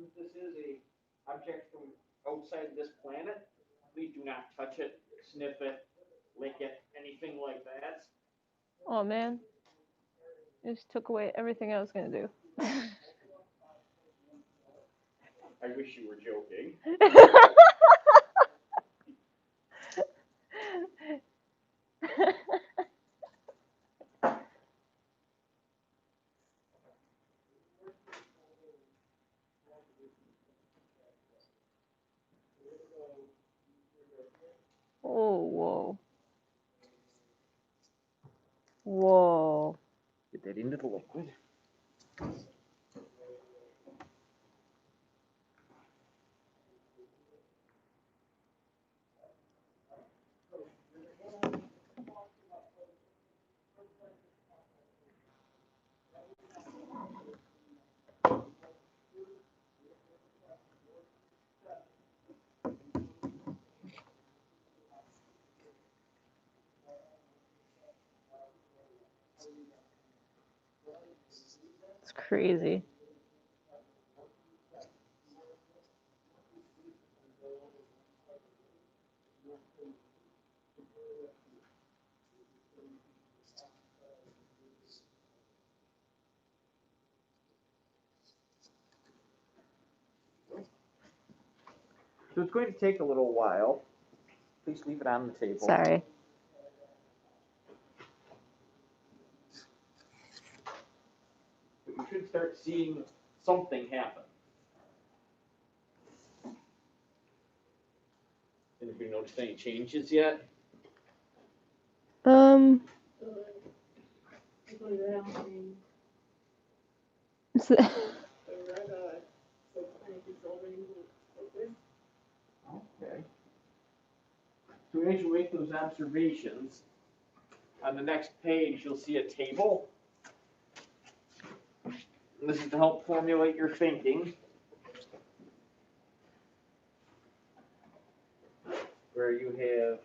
Since this is a object from outside this planet, please do not touch it, sniff it, lick it, anything like that. Oh man, you just took away everything I was gonna do. I wish you were joking. Oh, whoa. Whoa. Get that into the liquid. It's crazy. So it's going to take a little while. Please leave it on the table. Sorry. But you should start seeing something happen. And if you noticed any changes yet? Okay. So as you make those observations, on the next page you'll see a table. And this is to help formulate your thinking. Where you have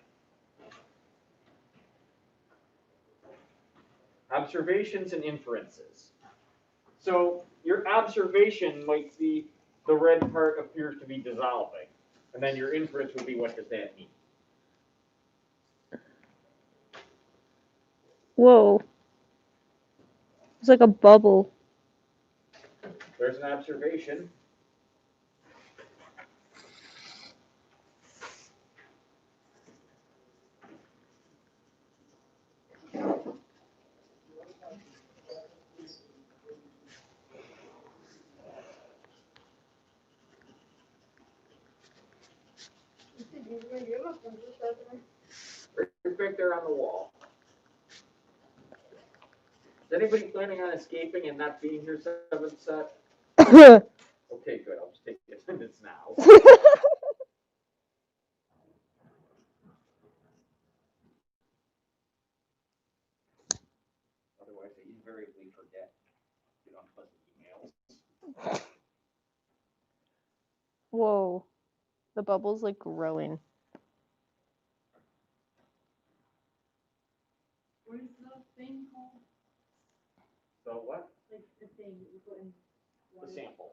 observations and inferences. So your observation might be the red part appears to be dissolving. And then your inference would be, what does that mean? Whoa. It's like a bubble. There's an observation. Right back there on the wall. Is anybody planning on escaping and not being here 7th set? Okay, good. I'll just take attendance now. Otherwise, I invariably forget. Get unpleasant emails. Whoa. The bubble's like growing. What is the thing called? So what? Like the thing that you put in The sample.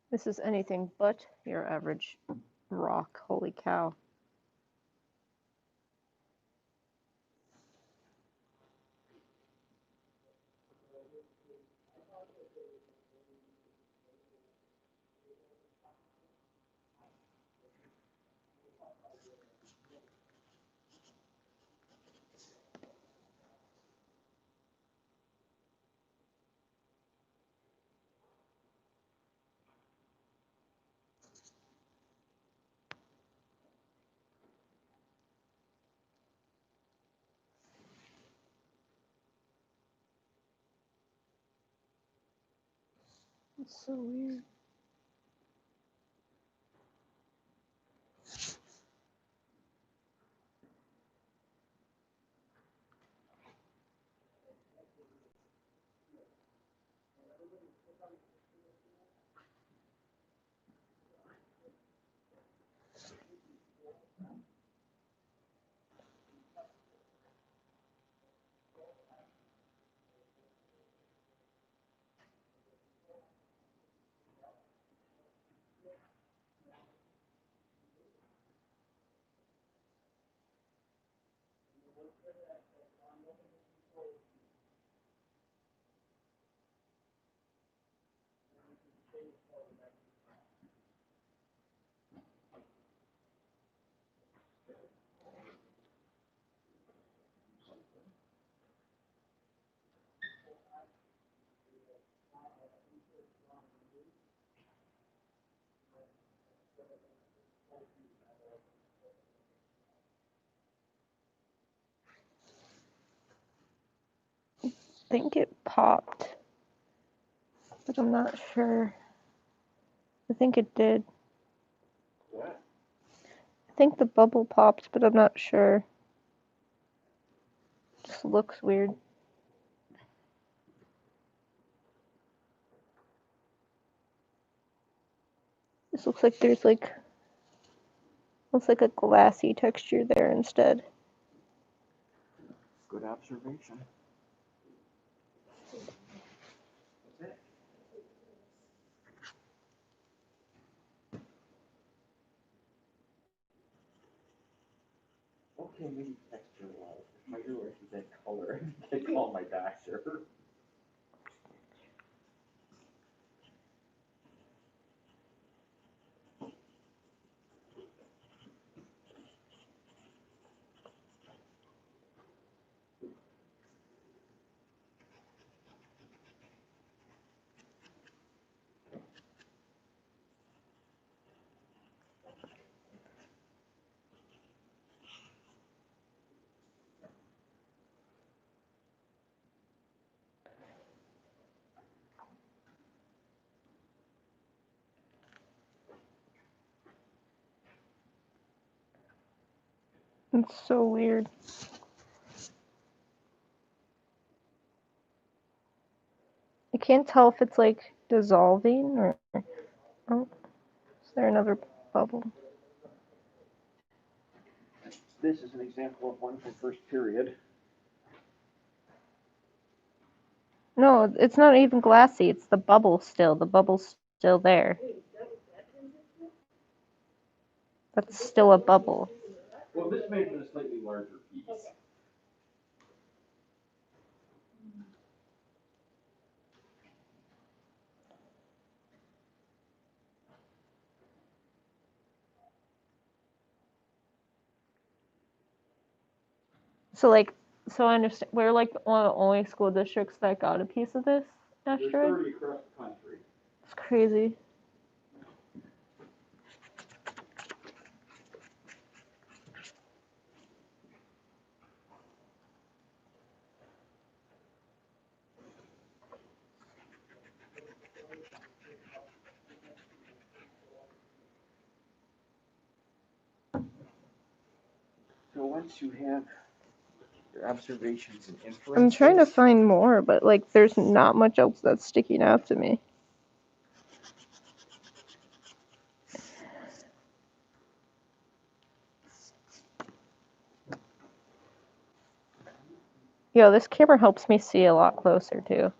This is anything but your average rock. Holy cow. It's so weird. I think it popped, but I'm not sure. I think it did. What? I think the bubble popped, but I'm not sure. Just looks weird. This looks like there's looks like a glassy texture there instead. Good observation. What's that? Okay, maybe texture wise. My ear is that color. I can't call my doctor. It's so weird. I can't tell if it's like dissolving or. Oh, is there another bubble? This is an example of one from first period. No, it's not even glassy. It's the bubble still. The bubble's still there. That's still a bubble. Well, this made it a slightly larger piece. So I understand. We're like one of the only school districts that got a piece of this There's asteroid. 30 across the country. It's crazy. So once you have your observations and inferences. I'm trying to find more, but like there's not much else that's sticking out to me. Yo, this camera helps me see a lot closer too.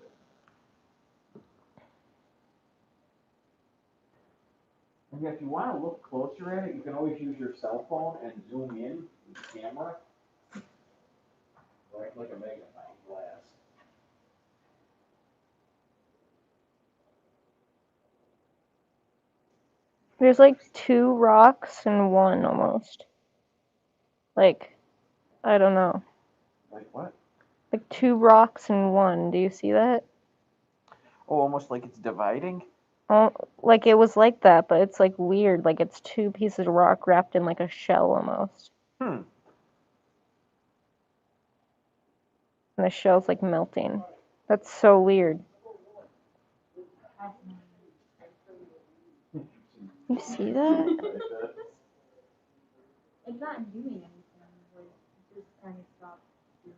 And if you want to look closer at it, you can always use your cell phone and zoom in with the camera. Right, like a magnifying glass. There's like 2 rocks and 1 almost. Like, I don't know. Like what? Like 2 rocks and 1. Do you see that? Oh, almost like it's dividing? Oh, like it was like that, but it's like weird. Like it's 2 pieces of rock wrapped in like a shell almost. Hmm. And the shell's like melting. That's so weird. You see that? It's not doing anything, like, it just kind of stopped doing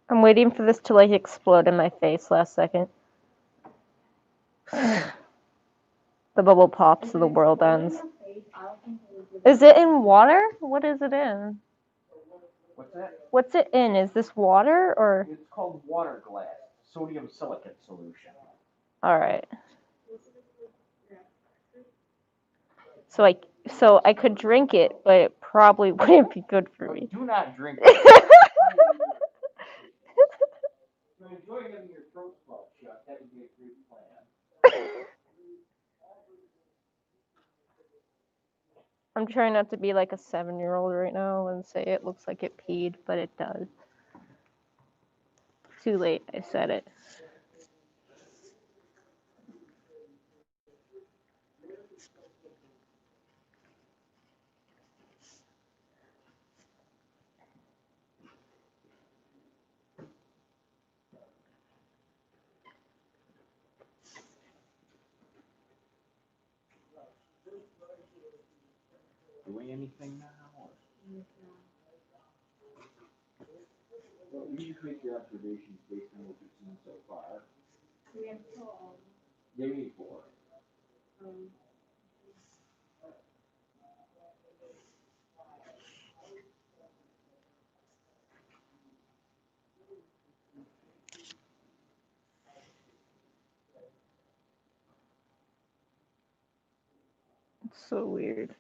I'm waiting for this to like explode in my face last second. The bubble pops, so the world ends. Is it in water? What is it in? What's that? What's it in? Is this water or? It's called water glass, sodium silicate solution. All right. So I could drink it, but it probably wouldn't be good for me. Do not drink it. You enjoy having your throat swelled shut. That would be a great plan. I'm trying not to be like a 7-year-old right now and say it looks like it peed, but it does. Too late, I said it. Doing anything now? Well, you just make your observations based on what you've seen so far. We have 12. Give me 4. It's so weird.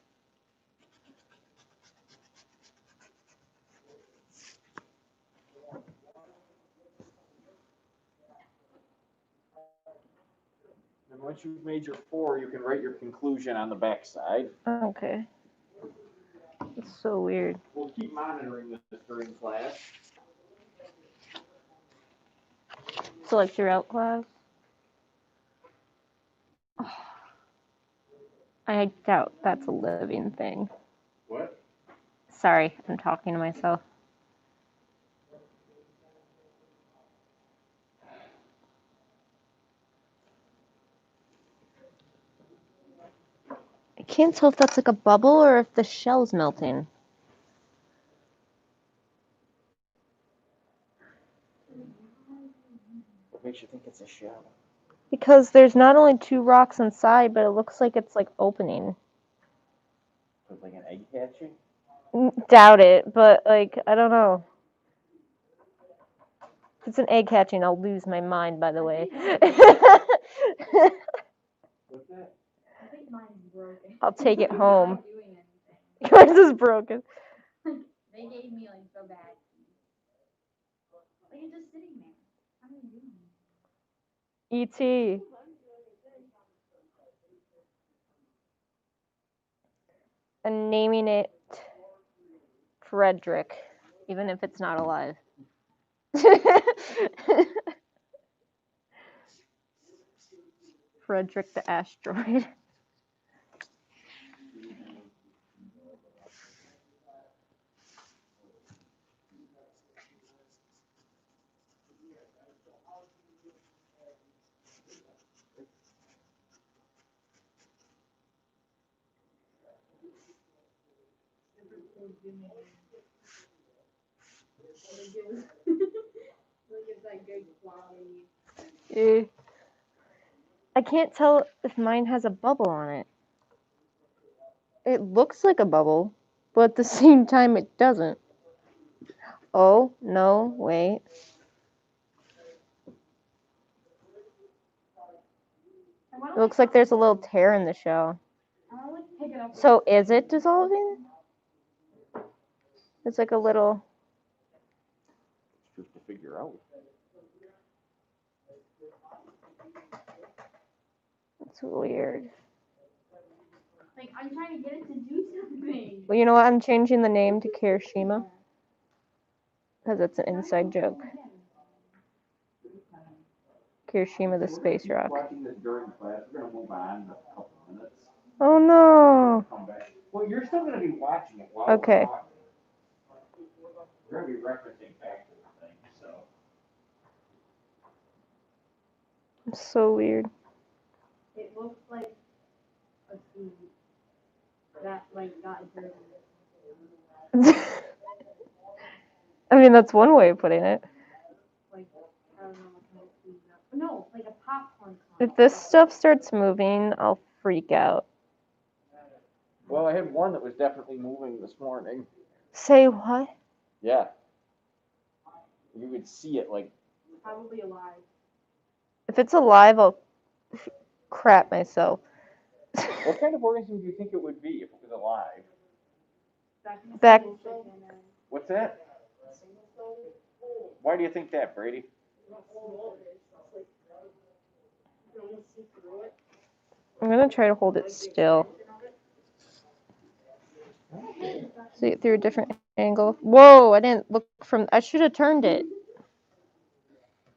And once you've made your 4, you can write your conclusion on the back side. Okay. It's so weird. We'll keep monitoring this during class. Select your out class. I doubt that's a living thing. What? Sorry, I'm talking to myself. I can't tell if that's like a bubble or if the shell's melting. What makes you think it's a shell? Because there's not only 2 rocks inside, but it looks like it's like opening. It's like an egg hatching? Doubt it, but like, I don't know. If it's an egg hatching, I'll lose my mind, by the way. What's that? I think mine's broken. I'll take it I'm home. not doing anything. Yours is broken. They gave me like so bad. Like it's just sitting there. What are you doing? E.T. And naming it Frederick, even if it's not alive. Frederick the asteroid. Like it's like good quality. I can't tell if mine has a bubble on it. It looks like a bubble, but at the same time it doesn't. Oh, no, wait. It looks like there's a little tear in the shell. I want to like pick it up. So is it dissolving? It's like a little... It's just to figure out. It's weird. Like I'm trying to get it to do something. Well, you know what? I'm changing the name to Kirishima. Because it's an inside joke. Kirishima the space rock. Watching this during class, we're going to move on in a couple minutes. Oh no! Come back. Well, you're still going to be watching it while Okay. we're talking. We're going to be referencing back to the thing, so. It's so weird. It looks like a seed that like got dirty. I mean, that's one way of putting it. If this stuff starts moving, I'll freak out. Well, I had one that was definitely moving this morning. Say what? Yeah. You could see it like. Probably alive. If it's alive, I'll crap myself. What kind of organism do you think it would be if it was alive? Back. What's that? Why do you think that, Brady? I'm gonna try to hold it still. See it through a different angle. Whoa! I didn't look from. I should have turned it.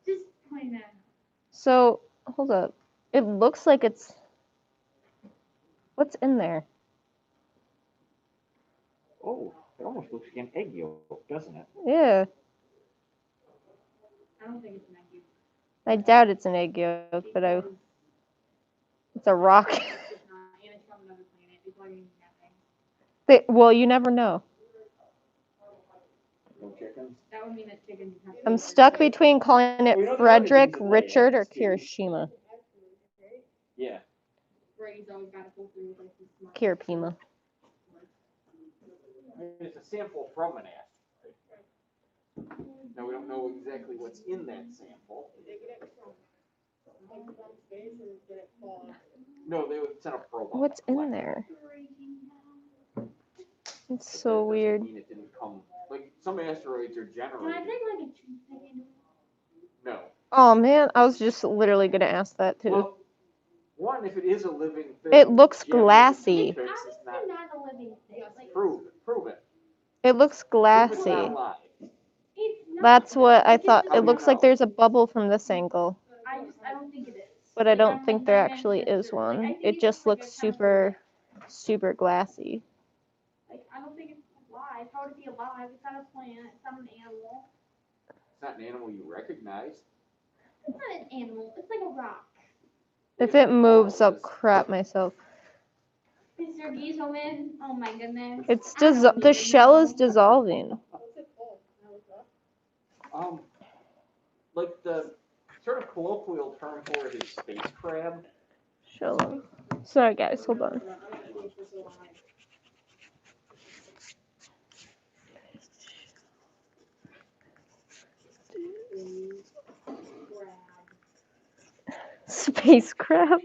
Just point that. So hold up. It looks like it's. What's in there? Oh, it almost looks like an egg yolk, doesn't it? Yeah. I don't think it's an egg. I doubt it's an egg yolk, but it's a rock. It's not, and it's from another planet. It's not even nothing. Well, you never know. No chickens. That would mean that chickens have. I'm stuck between calling it Well, you know, the Frederick, other things that lay Richard, or eggs, too. Kirishima. Yeah. Brady's always got to pull through with like this smart. Kirishima. I mean, it's a sample from an asteroid. Now we don't know exactly what's in that sample. No, they would send a probe. What's in there? It's so That weird. doesn't mean it didn't come. Like some asteroids are Can I generated. take like a toothpick? No. Oh man, I was just literally gonna ask that too. Well, one, if it is a living thing. It looks Jim, glassy. toothpicks is Obviously not a living thing. Like, Prove it. Prove it. It looks Prove it's not glassy. alive. it's not. That's what I thought. How It do you looks like know? there's a bubble from this angle, I don't think it is. but I Like, don't I'm, think like, there 99% actually is sure. Like, I one. think It it's just like a looks kind of super, super glassy. Like, I don't think it's alive. How would it be alive? It's not a plant. It's not an animal. It's not an animal you recognize. It's not an animal. It's like a rock. If it moves, I'll crap myself. Mr. Gieselman. Oh my goodness. It's I don't the even shell know. is dissolving. Like the sort of colloquial term for it is space crab. Shell. Sorry guys, hold on. Space crab.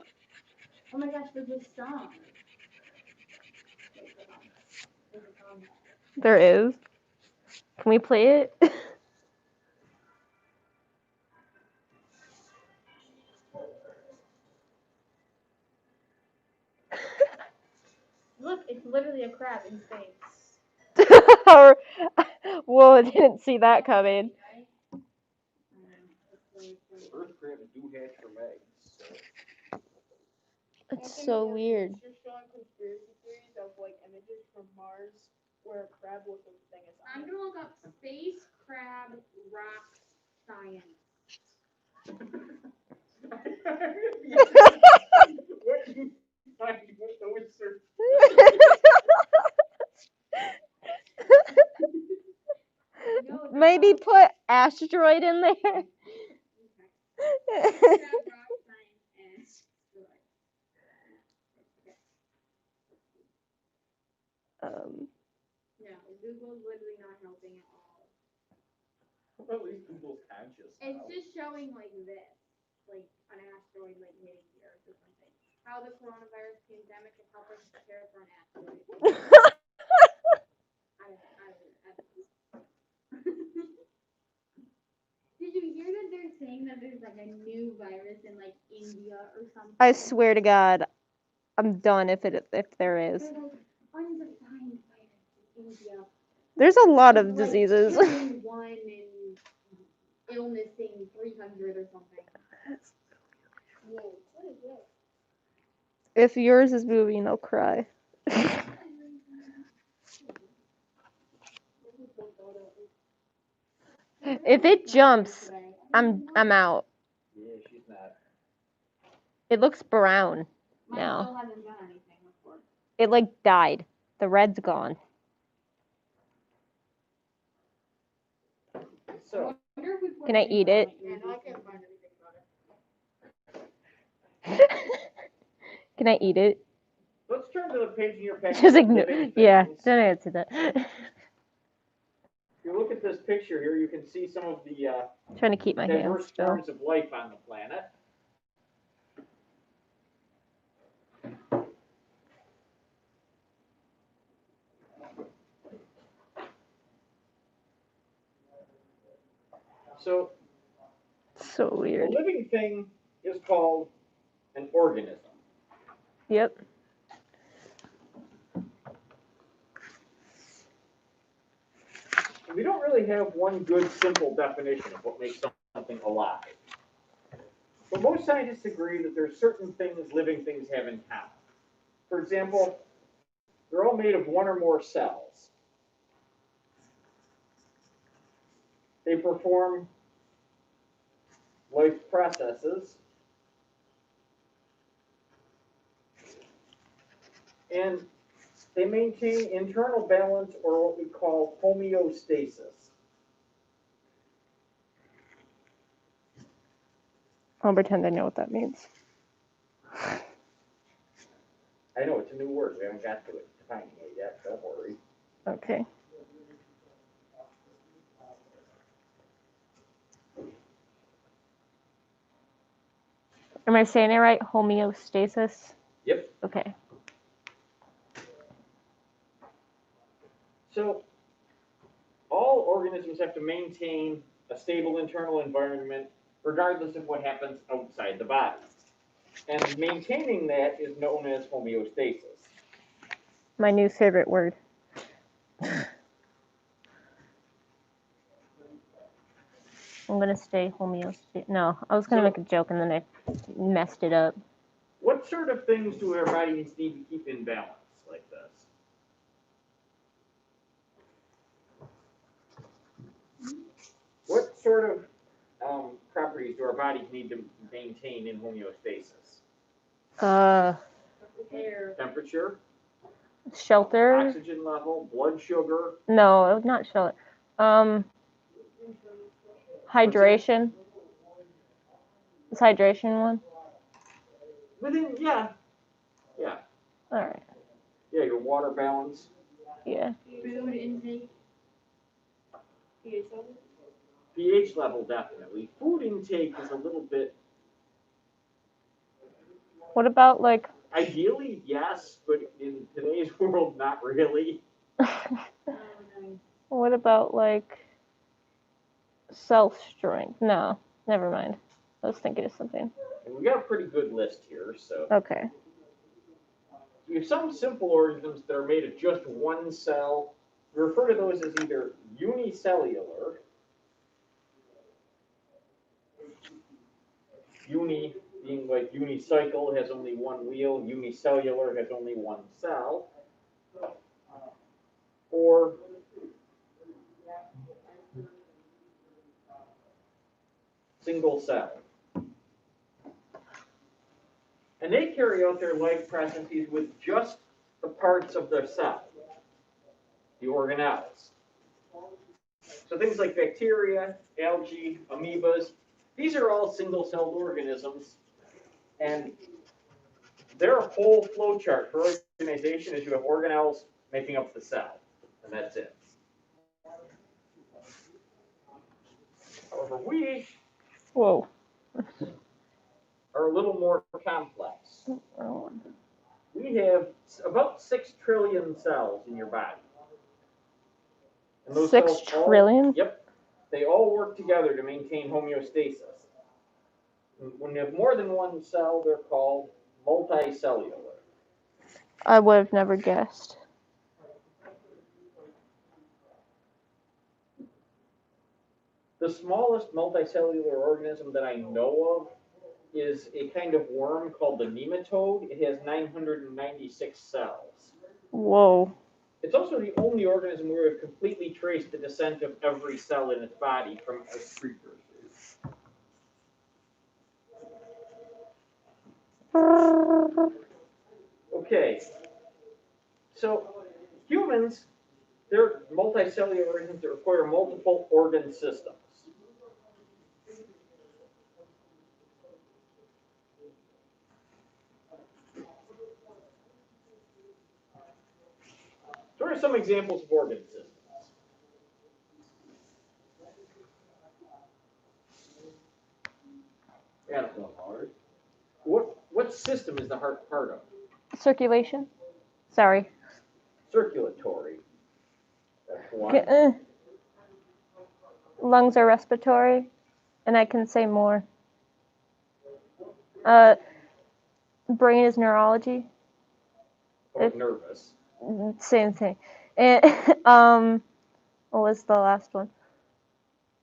Oh my gosh, there's a song. There is. Can we play it? Look, it's literally a crab in space. Or, whoa, I didn't see that coming. Earth crabs do hatch from eggs. So. It's so weird. You're showing conspiracy theories of like images from Mars where a crab looking thing is on I'm it. gonna look up space crab rock science. What do you find with those search? No, Maybe put asteroid in there. crab rock science um, No, Google's literally not helping at all. Well, at least Google's conscious. It's just showing like this, like an asteroid like hitting the Earth or something. How the coronavirus pandemic has helped us prepare for an asteroid. I don't Did you hear that they're saying that there's like a new virus in like India or something? I swear to God, I'm done if there is. They're like undefined virus in India. There's a lot of Like, diseases. killing one and illnessing 300 or something. Whoa, what is that? If yours is moving, I'll cry. If it jumps, I'm out. Yeah, she's not. It looks brown Mine now. still hasn't done anything before. It like died. The red's gone. So, Wonder if we put Can I it in eat it? brown, And I can't find anything about it. Can I eat it? Let's turn to the page in your packet. Just of like, living yeah, things. don't answer that. If you look at this picture here, you can see some of the Trying to keep my hands diverse still. forms of life on the planet. So, So a weird. living thing is called an organism. Yep. We don't really have one good, simple definition of what makes something alive. But most scientists agree that there are certain things living things have in common. For example, they're all made of one or more cells. They perform life processes, and they maintain internal balance, or what we call homeostasis. I'll pretend I know what that means. I know it's a new word. We haven't got to it defining it yet. Don't worry. Okay. Am I saying it right? Homeostasis? Yep. Okay. So all organisms have to maintain a stable internal environment regardless of what happens outside the body. And maintaining that is known as homeostasis. My new favorite word. I'm gonna stay homeostasis. No, I was gonna make a joke and then I messed it up. What sort of things do our bodies need to keep in balance like this? What sort of properties do our bodies need to maintain in homeostasis? Air. Temperature, Shelter? oxygen level, blood sugar. No, not shelter. Hydration. Is hydration one? Within, yeah. Alright. Yeah, your water balance. Yeah. Food intake. pH level, definitely. Food intake is a little bit, What about like ideally, yes, but in today's world, not really. what about like self strength? No, never mind. I was thinking of something. And we got a pretty good list here, so. Okay. We have some simple organisms that are made of just one cell. We refer to those as either unicellular, uni being like unicycle has only one wheel, unicellular has only one cell, or single cell. And they carry out their life processes with just the parts of their cell, the organelles. So things like bacteria, algae, amoebas, these are all single-celled organisms, and their whole flow chart for organization is you have organelles making up the cell, and that's it. However, we Whoa. are a little more complex. Oh. We have about 6 trillion cells in your body. And those 6 cells trillion? Yep. They all work together to maintain homeostasis. When you have more than one cell, they're called multicellular. I would have never guessed. The smallest multicellular organism that I know of is a kind of worm called the nematode. It has 996 cells. Whoa. It's also the only organism where we've completely traced the descent of every cell in its body from its precursors. Okay, so humans, they're multicellular organisms that require multiple organ systems. are some examples of organ systems? Adam, what system is the heart part of? Circulation. Sorry. Circulatory. That's one. Lungs are respiratory, and I can say more. Brain is neurology. Nervous. Same thing. And what was the last one?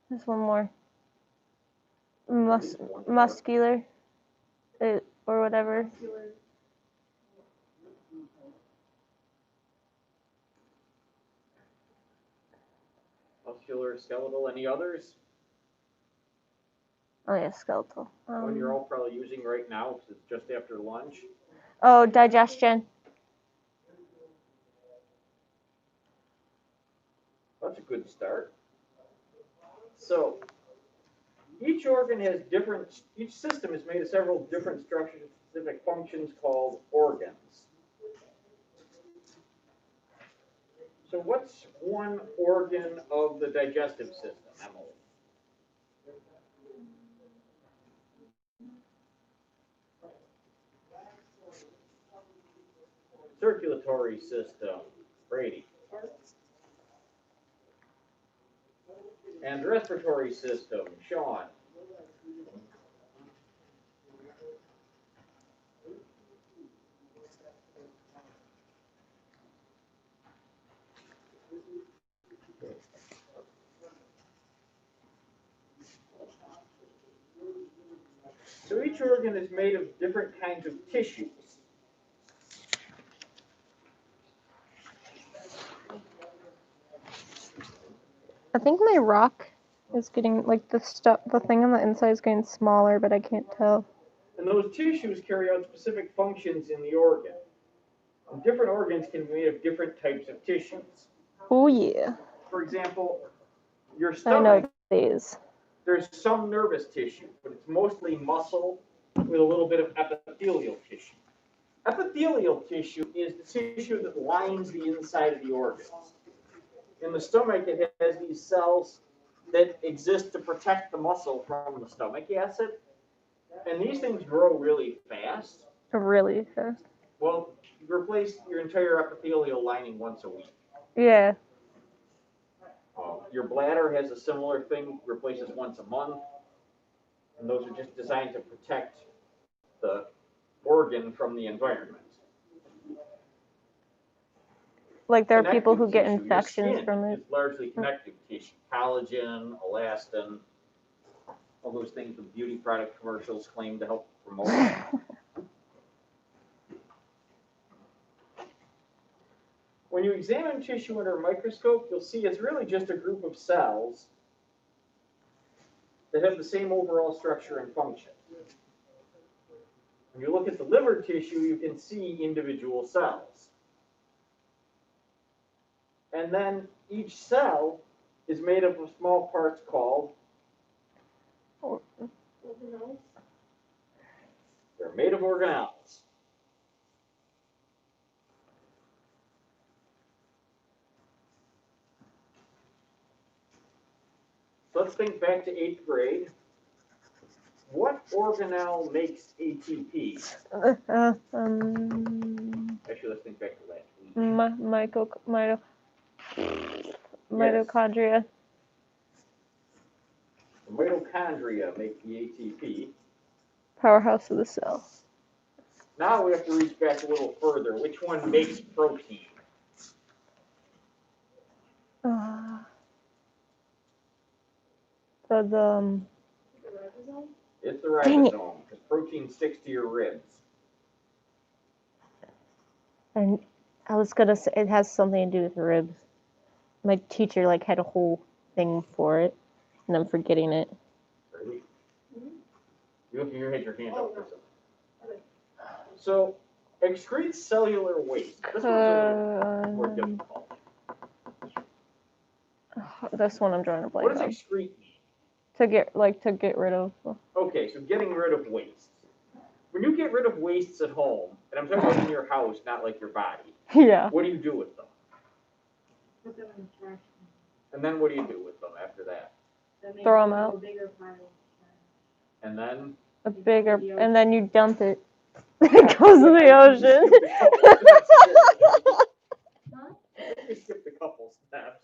There's one more. Muscular, or whatever. Muscular, skeletal, any others? Oh yeah, skeletal. One you're all probably using right now because it's just after lunch. Oh, digestion. That's a good start. So, each organ has each system is made of several different structures and specific functions called organs. So what's one organ of the digestive system, Emily? Circulatory system, Brady. And respiratory system, Sean. So each organ is made of different kinds of tissues. I think my rock is getting, like, the thing on the inside is getting smaller, but I can't tell. And those tissues carry out specific functions in the organ. And different organs can be made of different types of tissues. Oh yeah. For example, your I stomach, know these. there's some nervous tissue, but it's mostly muscle with a little bit of epithelial tissue. Epithelial tissue is the tissue that lines the inside of the organs. In the stomach, it has these cells that exist to protect the muscle from the stomach acid. And these things grow really fast. Really fast. Well, you replace your entire epithelial lining once a week. Yeah. Your bladder has a similar thing, replaces once a month. And those are just designed to protect the organ from the environment. Like there are people who Connective get tissue, infections your skin from it. is largely connective tissue. Collagen, elastin, all those things the beauty product commercials claim to help promote. When you examine tissue under a microscope, you'll see it's really just a group of cells that have the same overall structure and function. When you look at the liver tissue, you can see individual cells. And then each cell is made up of small parts called, they're made of organelles. So let's think back to 8th grade. What organelle makes ATP? Actually, let's think back to last week. Mitochondria. The mitochondria make the ATP. Powerhouse of the cell. Now we have to reach back a little further. Which one makes protein? It's the ribosome, because protein sticks to your ribs. And I was gonna say it has something to do with ribs. My teacher had a whole thing for it, and I'm forgetting it. Ready? You had your hand up for something. So, excrete cellular waste. This one's a little more difficult. This one I'm drawing a blank What does on. excrete mean? To get rid of. Okay, so getting rid of wastes. When you get rid of wastes at home, and I'm talking about in your house, not like your body, Yeah. what do you do with them? Put them in the trash can. And then what do you do with them after that? Then they Throw 'em go into out. a bigger pile. And then A bigger, and then you dump it. It goes in the ocean. Huh? You skip the couple steps.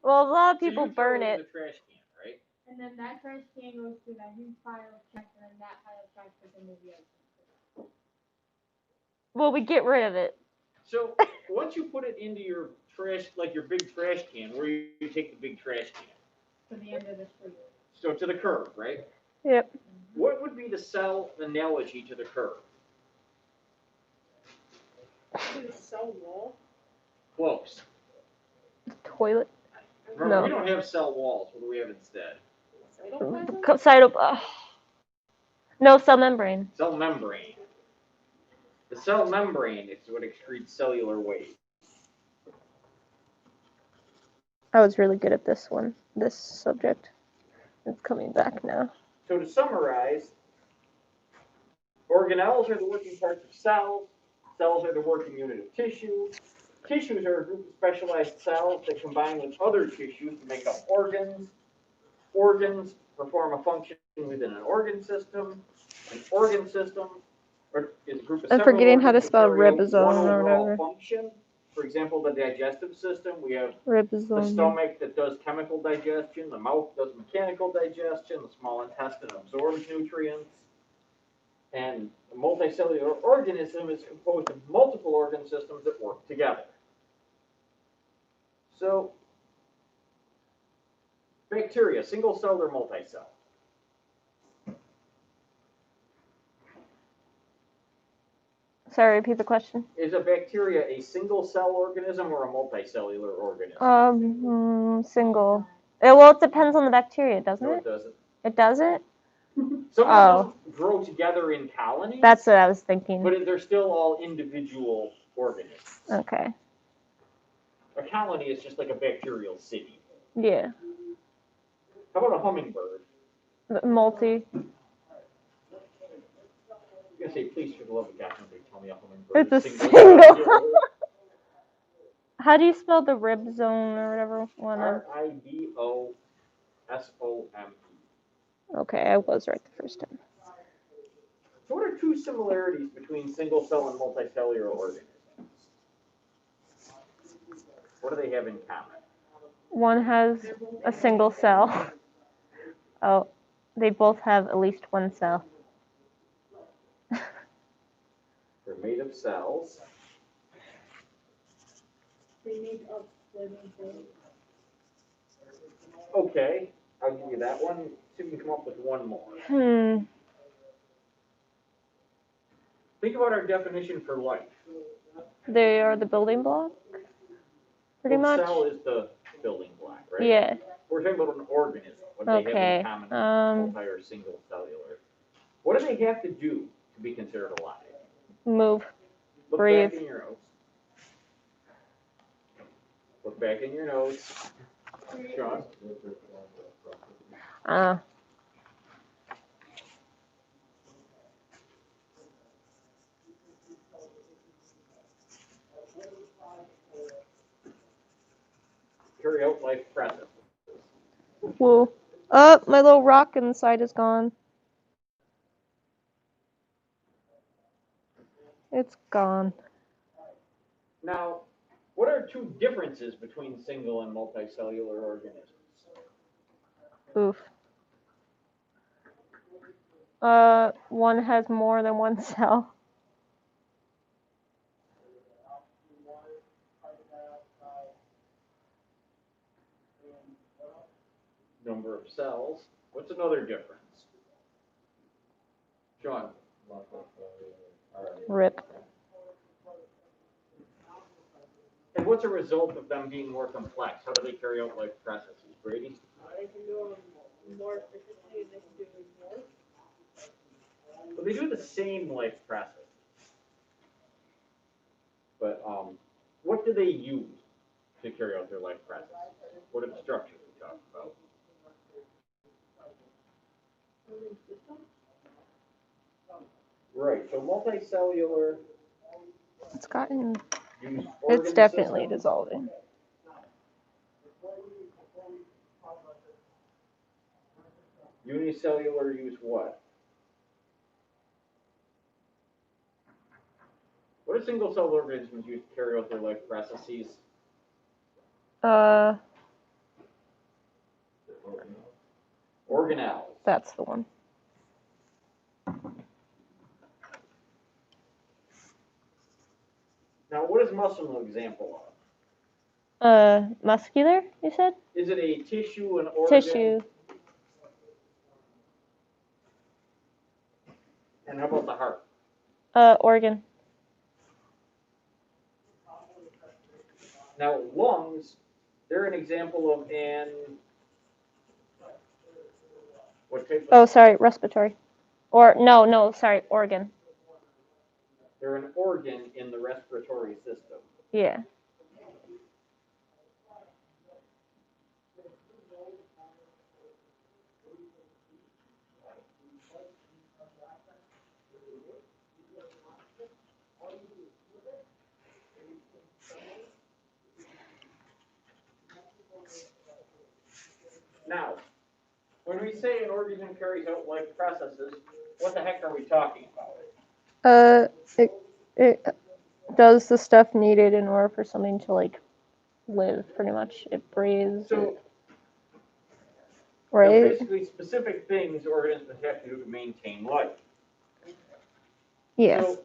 Well, a lot of So you people throw burn in it. the trash can, right? And then that trash can goes to that huge pile of trash, and then that pile of trash goes into the ocean. Well, we get rid of it. So once you put it into your trash, like your big trash can, where you take the big trash can? To the end of the street. So to the curb, right? Yep. What would be the cell analogy to the curb? To the cell wall. Close. Toilet. Remember, No. we don't have cell walls. What do we have instead? No, cell membrane. Cell membrane. The cell membrane is what excretes cellular waste. I was really good at this one, this subject. It's coming back now. So to summarize, organelles are the working parts of cells. Cells are the working unit of tissue. Tissues are a group of specialized cells that combine with other tissues to make up organs. Organs perform a function within an organ system. An organ system is a group of I'm several forgetting how to organs that spell carry out ribosome one or overall whatever. function. For example, the digestive system, we have the Ribosome. stomach that does chemical digestion, the mouth does mechanical digestion, the small intestine absorbs nutrients, and a multicellular organism is composed of multiple organ systems that work together. So, bacteria, single cell or multicell? Sorry, repeat the question. Is a bacteria a single cell organism or a multicellular organism? Single. Well, it depends on the bacteria, doesn't No, it? it doesn't. It doesn't? Some Oh. of them grow together in colonies, That's what I was thinking. but they're still all individual organisms. Okay. A colony is just like a bacterial city. Yeah. How about a hummingbird? Multi. I'm gonna say, please, for the love of God, nobody tell me a hummingbird It's is a single. single. How do you spell the ribosome or whatever one? RIBOSOME. Okay, I was right the first time. So what are two similarities between single cell and multicellular organisms? What do they have in common? One has a single cell. Oh, they both have at least one cell. They're made of cells. They make up living things. Okay, I'll give you that one. See if we can come up with one more. Think about our definition for life. They are the building block? Pretty Well, much? cell is the building block, right? Yeah. We're talking about an organism. What do they have in common, multi or single cellular? What do they have to do to be considered alive? Move. Look Breathe. back in your notes. Look back in your notes. Sean? Carry out life processes. Whoa. Oh, my little rock inside is gone. It's gone. Now, what are two differences between single and multicellular organisms? Oof. One has more than one cell. Number of cells. What's another difference? Sean? Rip. And what's a result of them being more complex? How do they carry out life processes? Brady? They can do them more efficiently and they can do more. Well, they do the same life process. But what do they use to carry out their life process? What are the structures we talked about? Right, so multicellular It's gotten. use It's organ definitely systems. dissolving. Unicellular use what? What do single-cell organisms use to carry out their life processes? Organelles. That's the one. Now, what is muscle an example of? Muscular, you said? Is it a tissue, an organ? Tissue. And how about the heart? Organ. Now, lungs, they're an example of an... What type of... Oh, sorry, respiratory. Or, no, sorry, organ. They're an organ in the respiratory system. Yeah. Now, when we say an organism carries out life processes, what the heck are we talking about? It does the stuff needed in order for something to, like, live, pretty much. It breathes. So, Right? they're basically specific things organisms have to do to maintain life. Yes. So,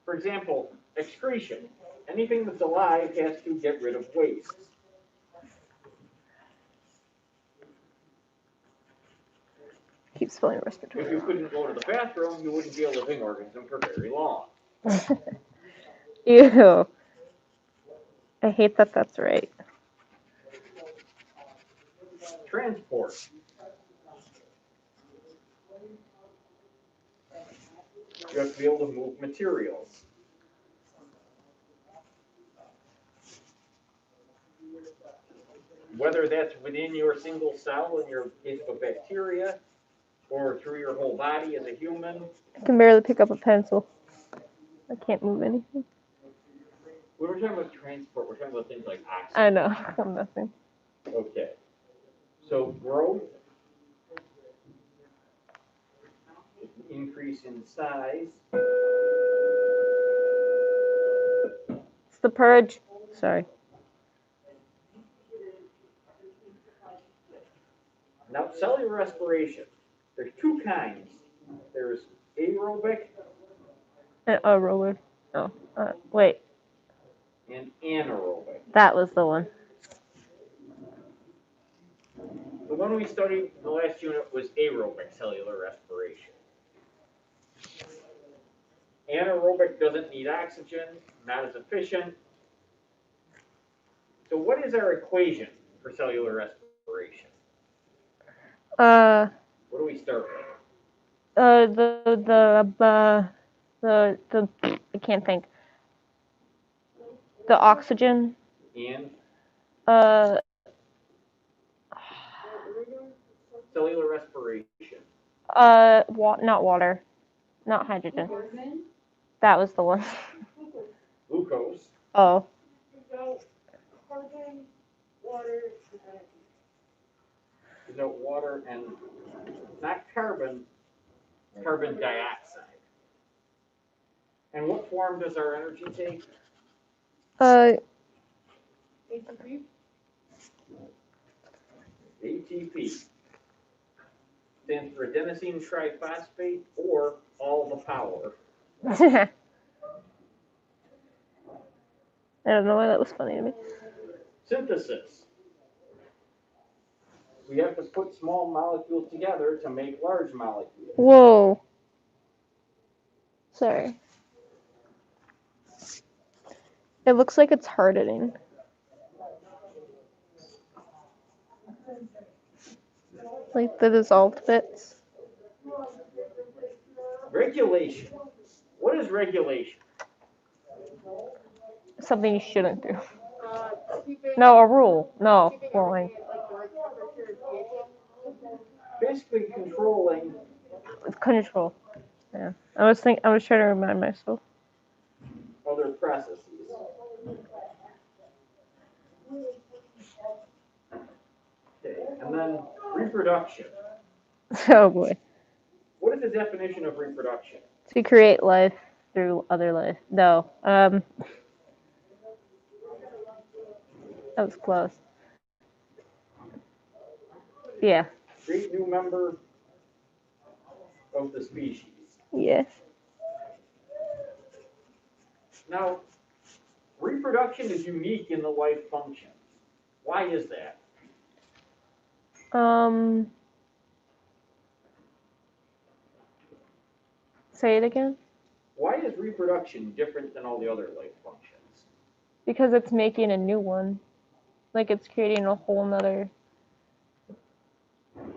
for example, excretion. Anything that's alive has to get rid of waste. Keep spelling If respiratory. you couldn't go to the bathroom, you wouldn't be a living organism for very long. Ew. I hate that that's right. Transport. You have to be able to move materials. Whether that's within your single cell in your case of a bacteria, or through your whole body as a human. I can barely pick up a pencil. I can't move anything. When we're talking about transport, we're talking about things like oxygen. I know. I'm nothing. Okay. So growth, increase in size. It's the purge. Sorry. Now, cellular respiration. There's two kinds. There's aerobic Aerobic. Oh. Wait. and anaerobic. That was the one. The one we studied in the last unit was aerobic cellular respiration. Anaerobic doesn't need oxygen, not as efficient. So what is our equation for cellular respiration? What do we start with? I can't think. The oxygen. And Uh, cellular respiration. Not water. Not hydrogen. That was the one. Glucose. Oh. Carbon, water, No, water and not carbon, carbon dioxide. And what form does our energy take? ATP. ATP. Stands for adenosine triphosphate, or all the power. I don't know why that was funny to me. Synthesis. We have to put small molecules together to make large molecules. Whoa. Sorry. It looks like it's hardening. Like the dissolved bits. Regulation. What is regulation? Something you shouldn't do. Keeping, No, a rule. No. keeping Well, everything at like the right temperature and pH. Basically controlling control. Yeah. I was trying to remind myself. other processes. then reproduction. Oh boy. What is the definition of reproduction? To create life through other life. No. That was close. Yeah. Create new member of the species. Yes. Now, reproduction is unique in the life functions. Why is that? Say it again. Why is reproduction different than all the other life functions? Because it's making a new one. Like it's creating a whole nother.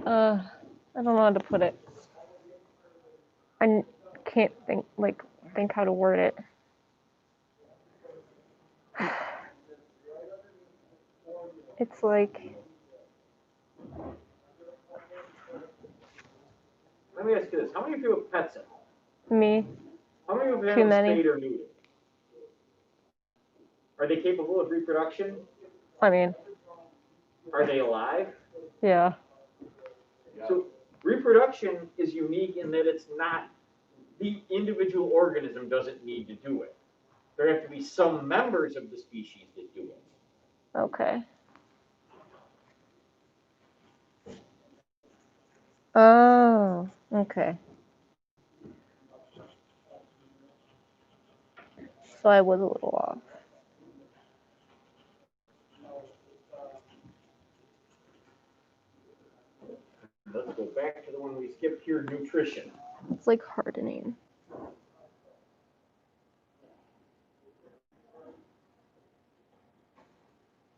I don't know how to put it. I can't think how to word it. It's like Let me ask you this. How many of you have pets at home? me. How many of you Too have them many. spayed or neutered? Are they capable of reproduction? I mean, Are they alive? yeah. So reproduction is unique in that it's not, the individual organism doesn't need to do it. There have to be some members of the species that do it. Okay. Oh, okay. So I was a little off. Let's go back to the one we skipped here, nutrition. It's like hardening.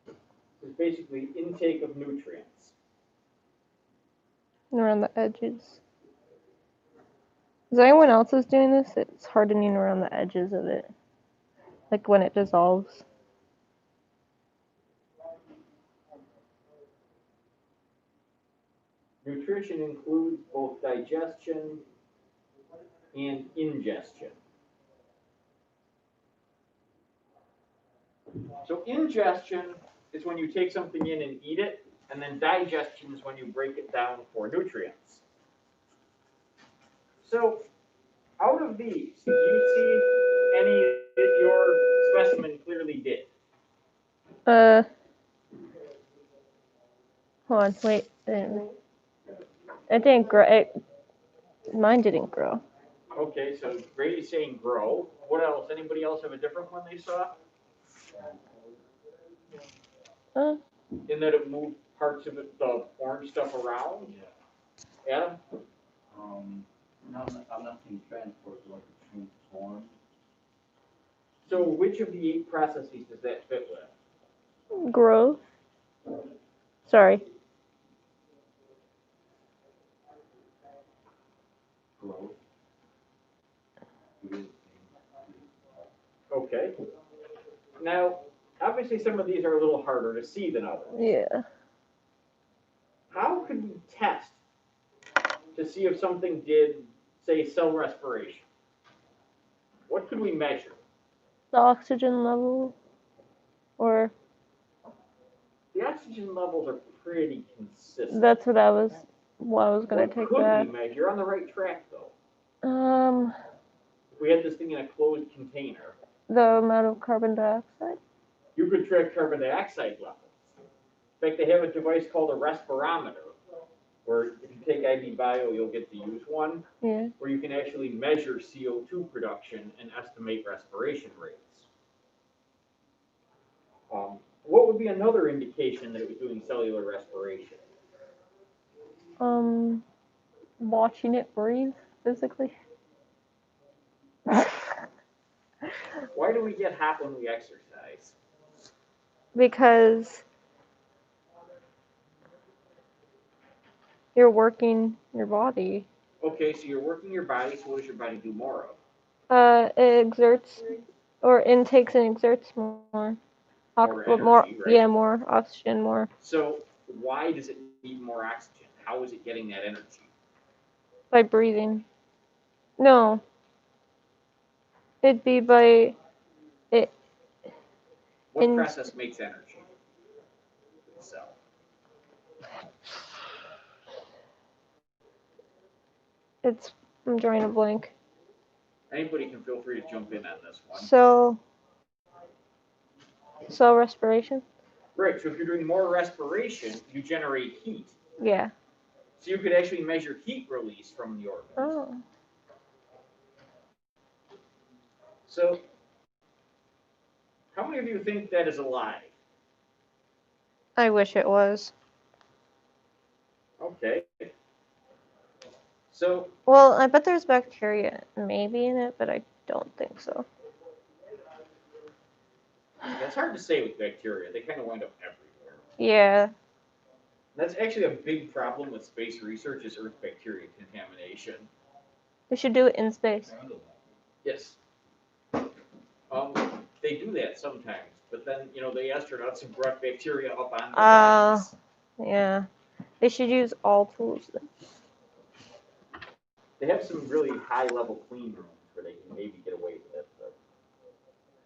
This is basically intake of nutrients. Around the edges. Is anyone else is doing this? It's hardening around the edges of it. Like when it dissolves. Nutrition includes both digestion and ingestion. So ingestion is when you take something in and eat it, and then digestion is when you break it down for nutrients. So out of these, do you see any that your specimen clearly did? Hold on, wait. It didn't grow. Mine didn't grow. Okay, so Brady's saying grow. What else? Anybody else have a different one they saw? In that it moved parts of it, the orange stuff around? Yeah. Adam? I'm not seeing transport like a transform. So which of the 8 processes does that fit with? Growth. Sorry. Growth. Okay. Now, obviously some of these are a little harder to see than others. Yeah. How could we test to see if something did, say, cell respiration? What could we measure? The oxygen level. Or. The oxygen levels are pretty consistent. That's what I was gonna take What that. could we measure? You're on the right track, though. Um. If we had this thing in a closed container, The amount of carbon dioxide. you could track carbon dioxide levels. In fact, they have a device called a respirometer, where if you take IB Bio, you'll get to use one, Yeah. where you can actually measure CO2 production and estimate respiration rates. What would be another indication that it was doing cellular respiration? Watching it breathe physically. Why do we get hot when we exercise? Because you're working your body. Okay, so you're working your body, so what does your body do more of? It exerts or intakes and exerts more. More energy, right? Yeah, more oxygen, more. So why does it need more oxygen? How is it getting that energy? By breathing. No. It'd be by it. What process makes energy? The cell. I'm drawing a blank. Anybody can feel free to jump in on this one. Cell respiration? Right, so if you're doing more respiration, you generate heat. Yeah. So you could actually measure heat release from the organism. Oh. So, how many of you think that is alive? I wish it was. Okay. So, Well, I bet there's bacteria maybe in it, but I don't think so. it's hard to say with bacteria. They kind of wind up everywhere. Yeah. That's actually a big problem with space research is Earth bacteria contamination. They should do it in space. Yes. They do that sometimes, but then, the astronauts have brought bacteria up on their bodies. Yeah. They should use all tools then. They have some really high-level clean rooms where they can maybe get away with it.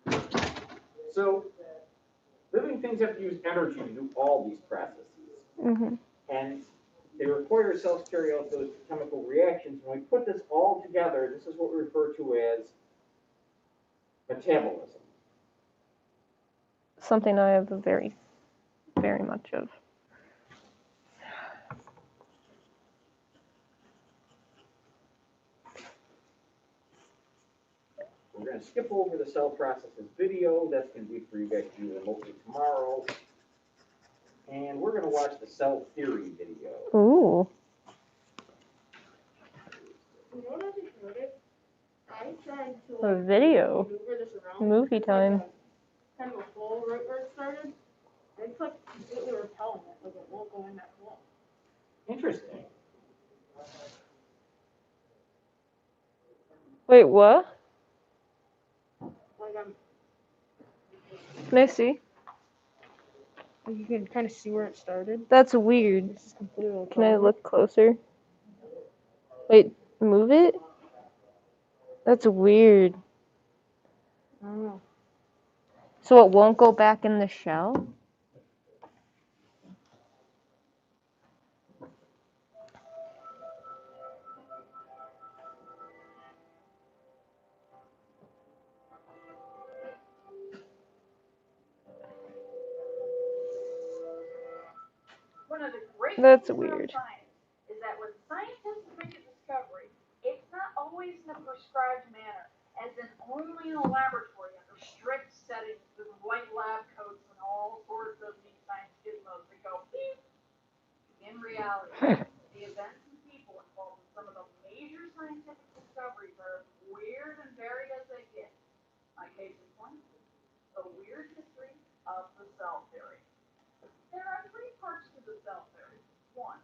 But... So, living things have to use energy to do all these processes. Mm-hmm. And they require cells to carry out those chemical reactions. When we put this all together, this is what we refer to as metabolism. Something I have a very, very much of. We're going to skip over the cell processes video. That's going to be for you guys to do remotely tomorrow. And we're going to watch the cell theory video. Ooh. You know what I just noticed? I tried to A video. maneuver this around. Movie time. Kind of a hole right where it started. It's like completely repelling it, like it won't go in that hole. Interesting. Wait, what? Like Can I see? you can kind of see where it started. That's weird. This is completely Can I repelling look closer? Wait, move it? That's weird. I don't know. So it won't go back in the shell? One of the great That's things about weird. science is that when scientists make a discovery, it's not always in a prescribed manner, as in only in a laboratory under strict settings with white lab coats and all sorts of neat science gizmos that go beep. In reality, the events and people involved in some of the major scientific discoveries are as weird and varied as they get. My case in point, the weird history of the cell theory. There are three parts to the cell theory. One,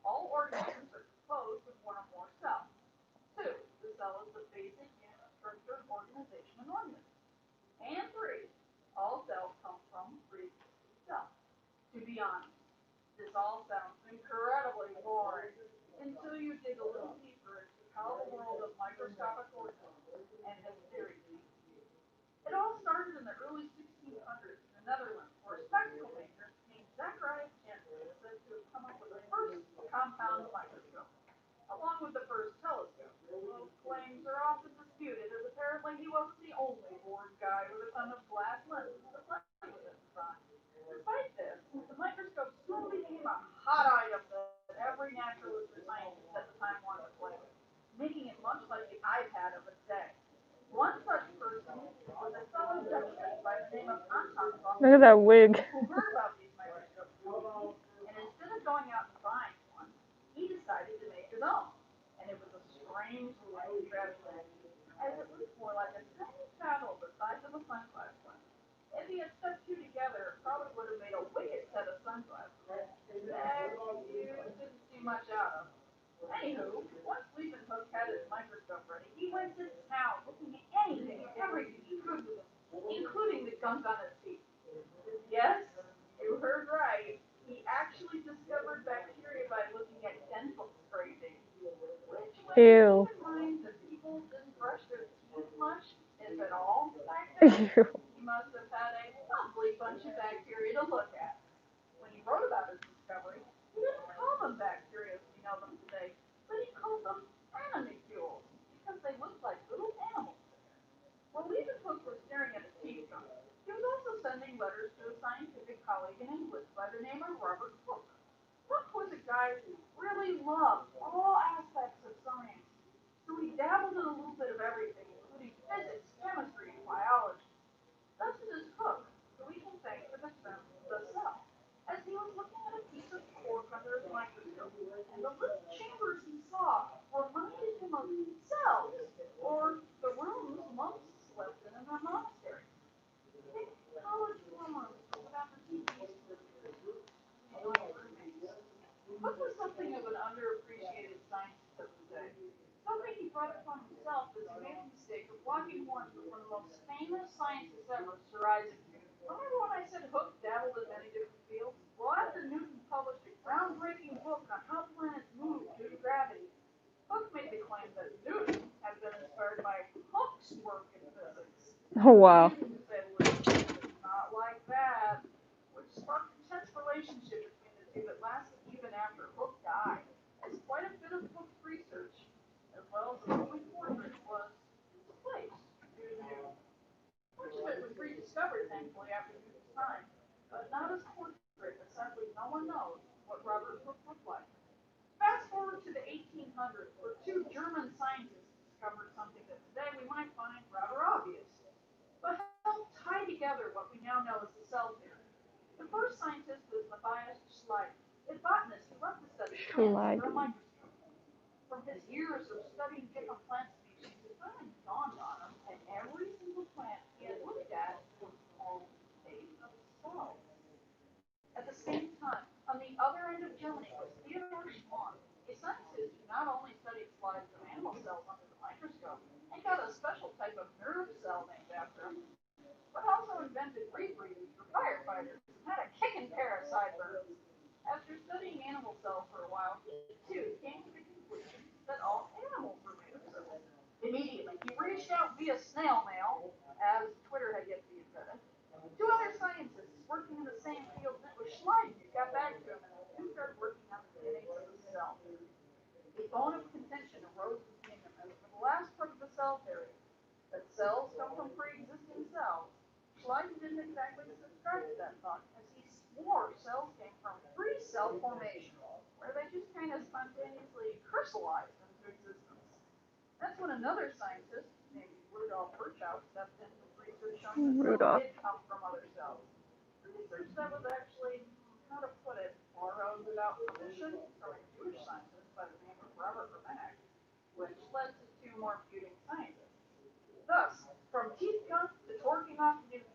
all organisms are composed of one or more cells. Two, the cell is the basic unit of structure, organization, and organism. And three, all cells come from pre-existing cells. To be honest, this all sounds incredibly boring until you dig a little deeper into how the world of microscopic organisms and its theory came to be. It all started in the early 1600s in the Netherlands, where a spectacle maker named Zacharias Janssen is said to have come up with the first compound microscope, along with the first telescope. Those claims are often disputed, as apparently he wasn't the only bored guy with a ton of glass lenses to play with at the time. Despite this, the microscope soon became a hot item that every naturalist or scientist at the time wanted to play with, making it much like the iPad of its day. One such person was a fellow Dutchman by the name of Anton von Look at that wig. who heard about these microscopes and instead of going out and buying one, he decided to make his own. And it was a strangely contraption, as it looked more like a tiny paddle the size of a sunglass lens. If he had stuck two together, it probably would have made a wicked set of sunglasses that you didn't see much out of. Anywho, once Leeuwenhoek had his microscope ready, he went to town looking at anything and everything he could with it, including the gunk on his teeth. Yes, you heard right. He actually discovered bacteria by looking at dental scrapings, which when you Ew. keep in mind that people didn't brush their teeth much, if at all, back then, Ew. he must have had a lovely bunch of bacteria to look at. When he wrote about his discovery, he didn't call them bacteria as we know them today, but he called them loved all aspects of science, so he dabbled in a little bit of everything, including physics, chemistry, and biology. Thus is his hook, so we can thank for the term the cell, as he was looking at a piece of cork under his microscope, and the little chambers he saw reminded him of cells, or the rooms monks slept in their monasteries. Think college dorm rooms without the TVs to the roommates. Hook was something of an underappreciated scientist of the day. Something he brought upon himself as he made the mistake of walking once with one of the most famous scientists ever, Sir Isaac Newton. Remember when I said Hook dabbled in many different fields? Well, after Newton published a groundbreaking book on how planets move due to gravity, Hook made the claim that Newton had been inspired by Hook's work in physics. Oh, wow. Newton said, "Listen, not like that," which sparked a tense relationship between the two that lasted even after Hook died, as quite a bit of Hook's research, as well as the Roman portrait, was displaced due to Newton. Much of it was rediscovered, thankfully, after Newton's time, but not his portrait, as sadly no one knows what Robert Hooke looked like. Fast forward to the 1800s, where two German scientists discovered something that today we might find rather obvious, but helped tie together what we now know as the cell theory. The first scientist was Matthias Schleiden, a botanist who loved to study plants under a microscope. From his years of studying different plant species, it finally dawned on him that every single plant he had looked at was all made of cells. At the same time, on the other end of Germany was Theodor Schwann, a scientist who not only studied slides of animal cells under the microscope and got a special type of nerve cell named after him, but also invented rebreathers for firefighters and had a kicking pair of sideburns. After studying animal cells for a while, he too came to the conclusion that all animals were made of cells. Immediately, he reached out via snail mail, as Twitter had yet to be invented, to other scientists working in the same field, and it was Schleiden who got back to him, and the two started working on the beginnings of the cell theory. A bone of contention arose between them as for the last part of the cell theory, that cells come from pre-existing cells. Schleiden didn't exactly subscribe to that thought, as he swore cells came from pre-cell formation, where they just kind of spontaneously crystallized into existence. That's when another scientist, named Rudolf Virchow, stepped in with research showing that cells Rudolph. did come from other cells. Research that was actually, how to put it, borrowed without permission from a Jewish scientist by the name of Robert Ramack, which led to two more feuding scientists. Thus, from teeth gunk to torquing off Newton,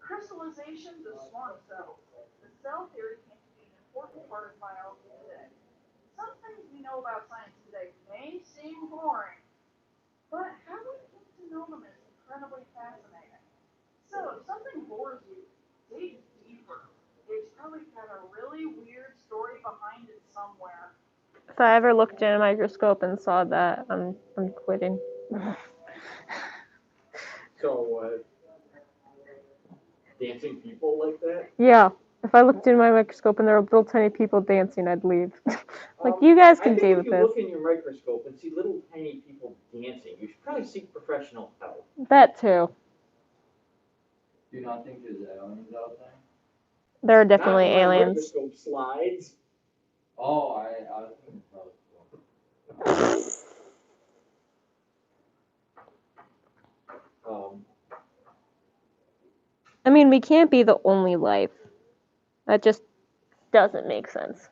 crystallization to swarm cells, the cell theory came to be an important part of biology today. Some things we know about science today may seem boring, but how we get to know them is incredibly fascinating. So, if something bores you, dig deeper. It's probably got a really weird story behind it somewhere. If I ever looked in a microscope and saw that, I'm quitting. So, dancing people like that? Yeah. If I looked in my microscope and there were little tiny people dancing, I'd leave. Like, you guys can I think deal if with you this. look in your microscope and see little tiny people dancing, you should probably seek professional help. That too. Do you not think there's aliens out there? There are Not definitely when my aliens. microscope slides. Oh, I was thinking telescope. I mean, we can't be the only life. That just doesn't make sense.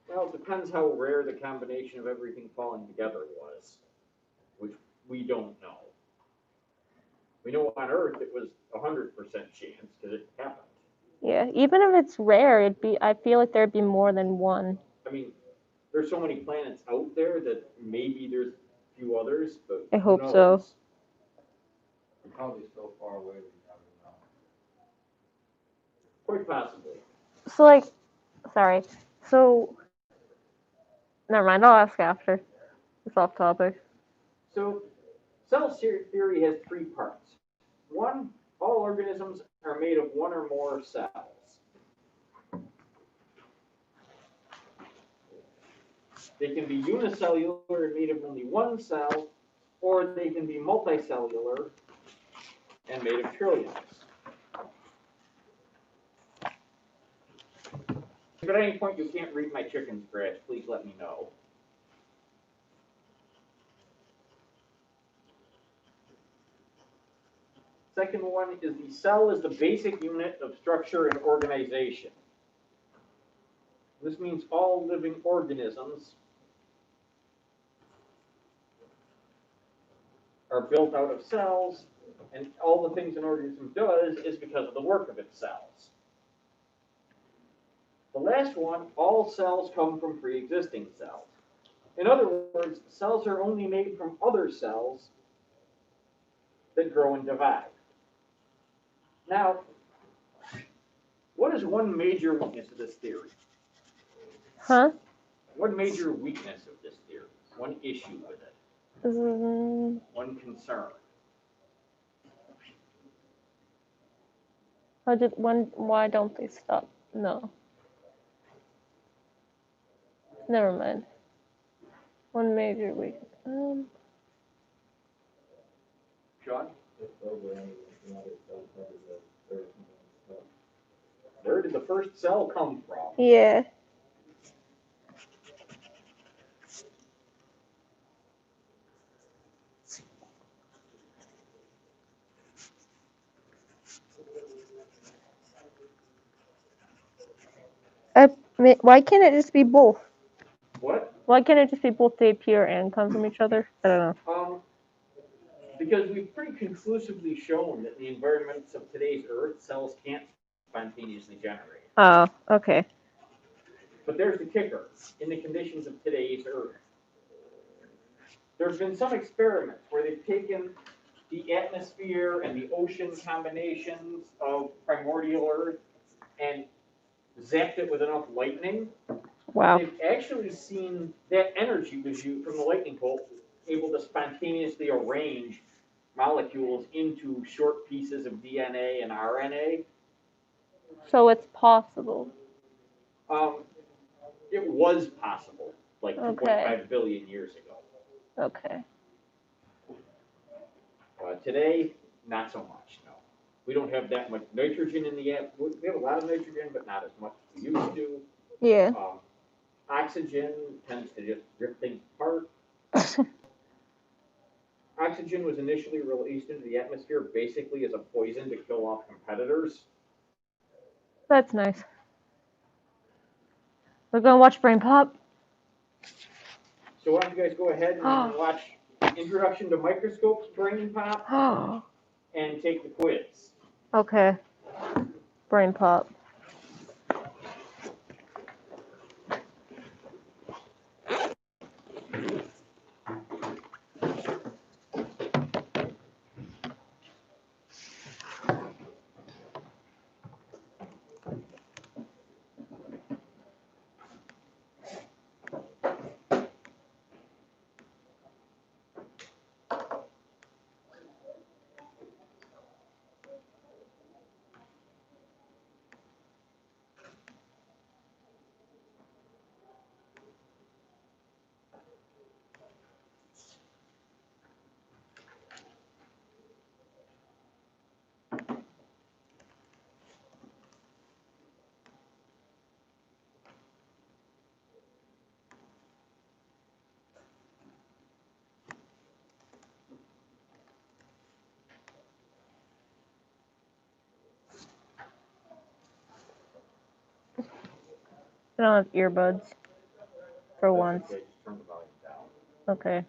Well, it depends how rare the combination of everything falling together was, which we don't know. We know on Earth it was 100% chance because it happened. Yeah, even if it's rare, I feel like there'd be more than one. I mean, there's so many planets out there that maybe there's a few others, but I who hope knows? so. They're probably so far away we never know. Quite possibly. So, like, sorry. So, never mind, I'll ask after. It's off topic. So, cell theory has three parts. One, all organisms are made of one or more cells. They can be unicellular and made of only one cell, or they can be multicellular and made of trillions. If at any point you can't read my chicken scratch, please let me know. Second one is the cell is the basic unit of structure and organization. This means all living organisms are built out of cells, and all the things an organism does is because of the work of its cells. The last one, all cells come from pre-existing cells. In other words, cells are only made from other cells that grow and divide. Now, what is one major weakness of this theory? Huh? One major weakness of this theory? One issue with it? One concern? Why don't they stop? No. Never mind. One major weakness. Sean? Just over any other cell covered the earth and stuff. Where did the first cell come from? Yeah. Why can't it just be both? What? Why can't it just be both they appear and come from each other? I don't know. Because we've pretty conclusively shown that in the environments of today's Earth, cells can't spontaneously generate. Oh, okay. But there's the kicker. In the conditions of today's Earth, there have been some experiments where they've taken the atmosphere and the ocean combinations of primordial Earth and zapped it with enough lightning. Wow. They've actually seen that energy was used from the lightning bolt able to spontaneously arrange molecules into short pieces of DNA and RNA. So it's possible. It was possible like 2.5 billion years ago. Okay. Today, not so much, no. We don't have that much nitrogen in the atmosphere. We have a lot of nitrogen, but not as much as we used to. Yeah. Oxygen tends to just rip things apart. Oxygen was initially released into the atmosphere basically as a poison to kill off competitors. That's nice. We're gonna watch Brain Pop. So why don't you guys go ahead and watch Introduction to Microscopes, Brain Pop, and take the quiz. Okay. Brain Pop. I don't have earbuds. For once. Okay, just turn the volume down. Okay.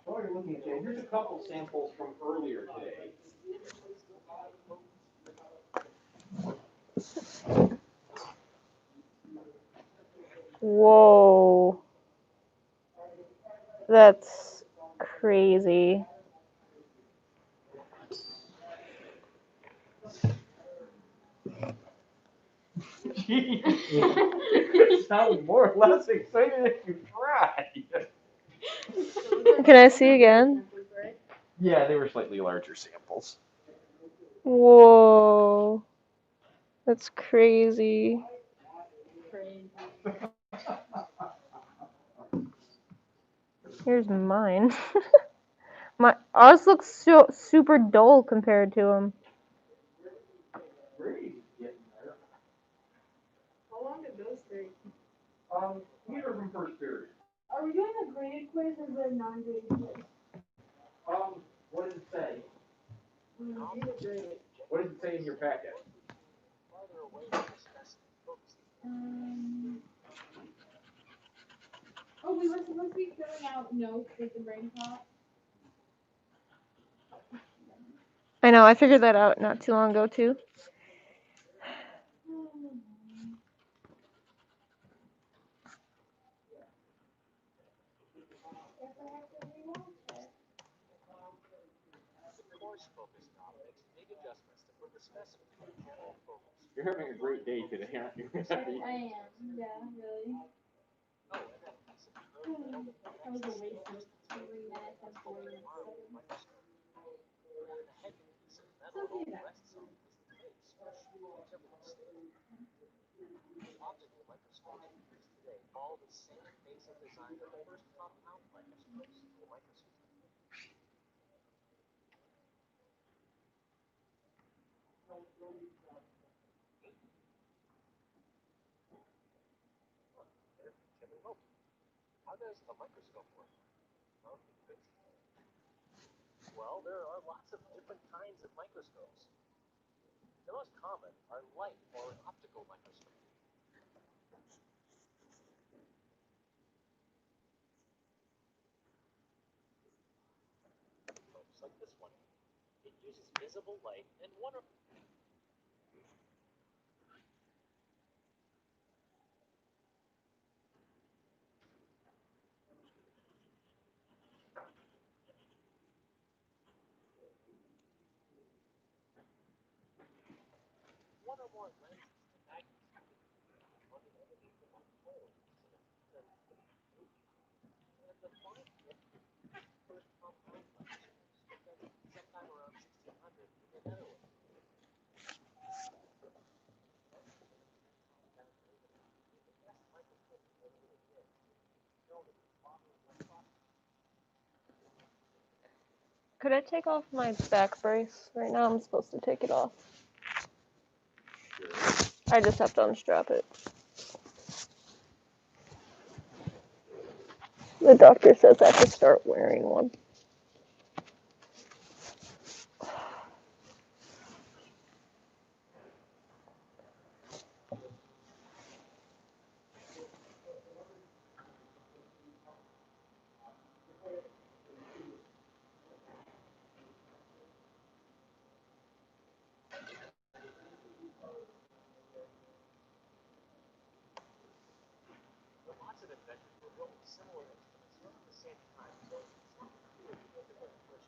While you're looking at that, here's a couple samples from earlier today. Whoa. That's crazy. You sound more or less excited if you try. Can I see again? Yeah, they were slightly larger samples. Whoa. That's crazy. Here's mine. Ours looks so super dull compared to them. Brady's getting there. How long did those take? These are from first period. Are we doing a graded quiz or the non-graded quiz? What does it say? Either graded. What does it say in your packet? Oh, we were supposed to be filling out notes with the brain pot. I know, I figured that out not too long ago too. You're having a great day today, aren't you? I am, yeah, really. That was a waste of 3 minutes and 40 seconds. It's okay though. Well, there are lots of different kinds of microscopes. The most common are light or optical microscopes. Like this one. It uses visible light and one or more lenses and magnets. And the first compound microscopes sometime around 1600 in the Netherlands. Could I take off my back brace? Right now I'm supposed to take it off. I just have to unstrap it. The doctor says I have to start wearing one. Lots of inventors were building similar instruments at the same time, so it's not clear who built it first.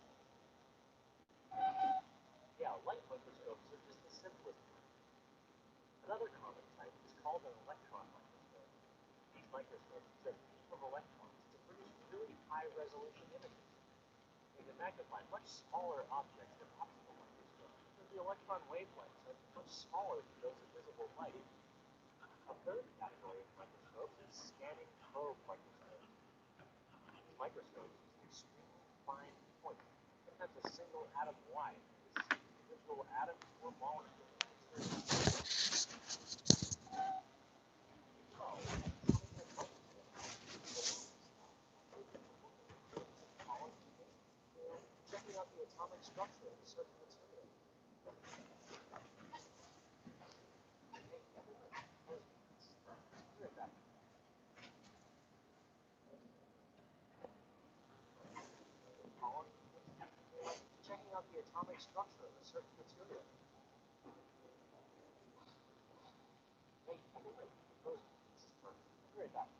Yeah, light microscopes are just the simplest kind. Another common type is called an electron microscope. These microscopes use a beam of electrons to produce really high-resolution images. They can magnify much smaller objects than optical microscopes because the electron wavelengths are much smaller than those of visible light. A third category of microscopes is scanning probe microscopes. These microscopes use extremely fine points, sometimes a single atom wide, to see individual atoms or molecules in material. Checking out the atomic structure of a certain material. Checking out the atomic structure of a certain material. Hey, everybody, this is perfect. I'll be right back.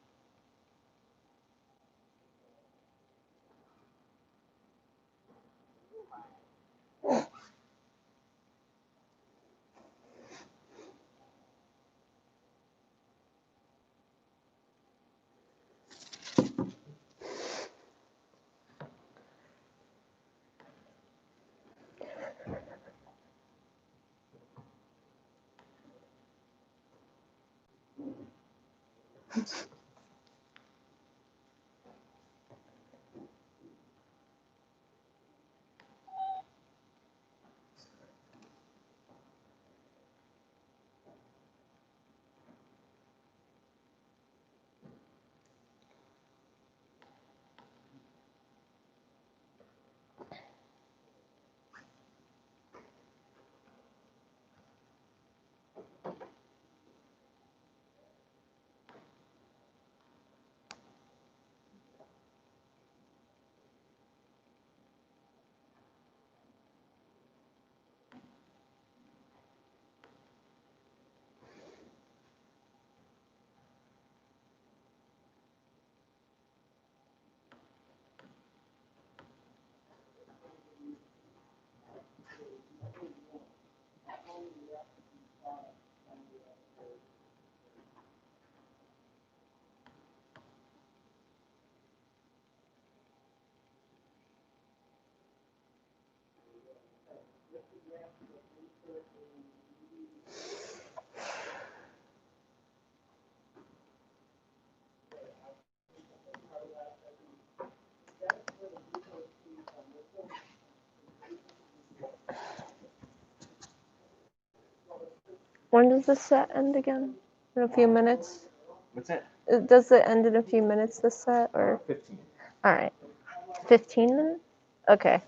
When does this set end again? In a few minutes? What's that? Does it end in a few minutes, this set, or? 15. Alright. 15 minutes? Okay.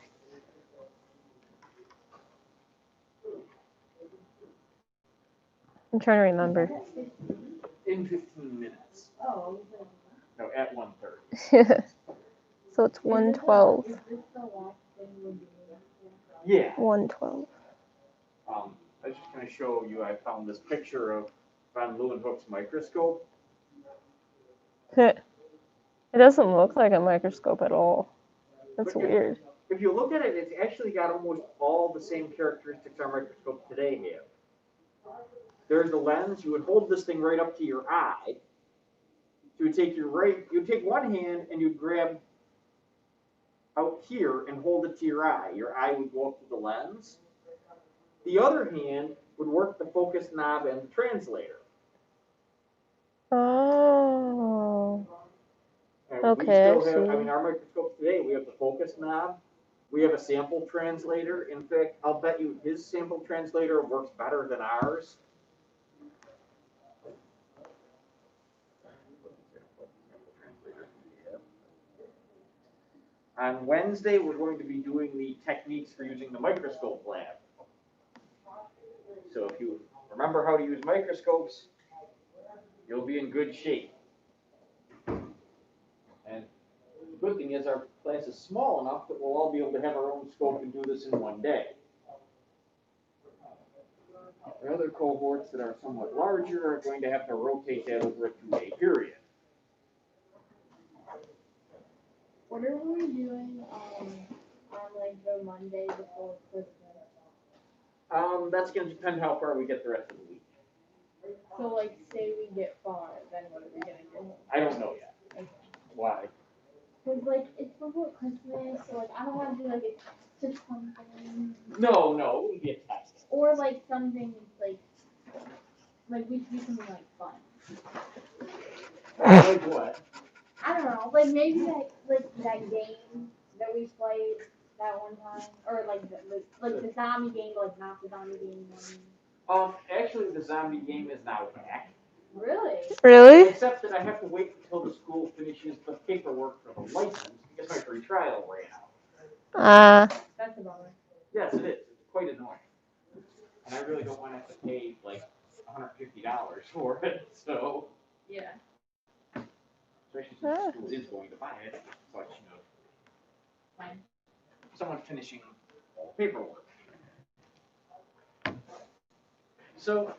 I'm trying to remember. In 15 minutes. Oh, No, at 1:30. So it's 1:12. is this the last thing we're doing? Yeah. 1:12. I was just going to show you, I found this picture of von Leeuwenhoek's microscope. It doesn't look like a microscope at all. That's weird. If you look at it, it's actually got almost all the same characteristics our microscopes today have. There's the lens. You would hold this thing right up to your eye. You would take you'd take one hand and you'd grab out here and hold it to your eye. Your eye would go up to the lens. The other hand would work the focus knob and the translator. Oh. And Okay, we still I have, see. I mean, our microscopes today, we have the focus knob. We have a sample translator. In fact, I'll bet you his sample translator works better than ours. On Wednesday, we're going to be doing the techniques for using the microscope lab. So if you remember how to use microscopes, you'll be in good shape. And the good thing is our class is small enough that we'll all be able to have our own scope and do this in one day. The other cohorts that are somewhat larger are going to have to rotate that over a 2-day period. What are we doing on like the Monday before Christmas? That's going to depend how far we get the rest of the week. So like, say we get far, then what are we gonna do? I don't know yet. Okay. Why? Cause like it's before Christmas, so like I don't want to do like a test something. No, it wouldn't be a test. Or like something like we should do something like fun. Like what? I don't know, like maybe that game that we played that one time, or like the zombie game, but like not the zombie game one. Actually, the zombie game is now back. Really? Really? Except that I have to wait until the school finishes the paperwork for the license because my free trial ran out. That's a bummer. Yes, it is. It's quite annoying. And I really don't want to have to pay like $150 for it, so. Yeah. Especially since the school is going to buy it, but you know. Fine. Someone finishing paperwork. So,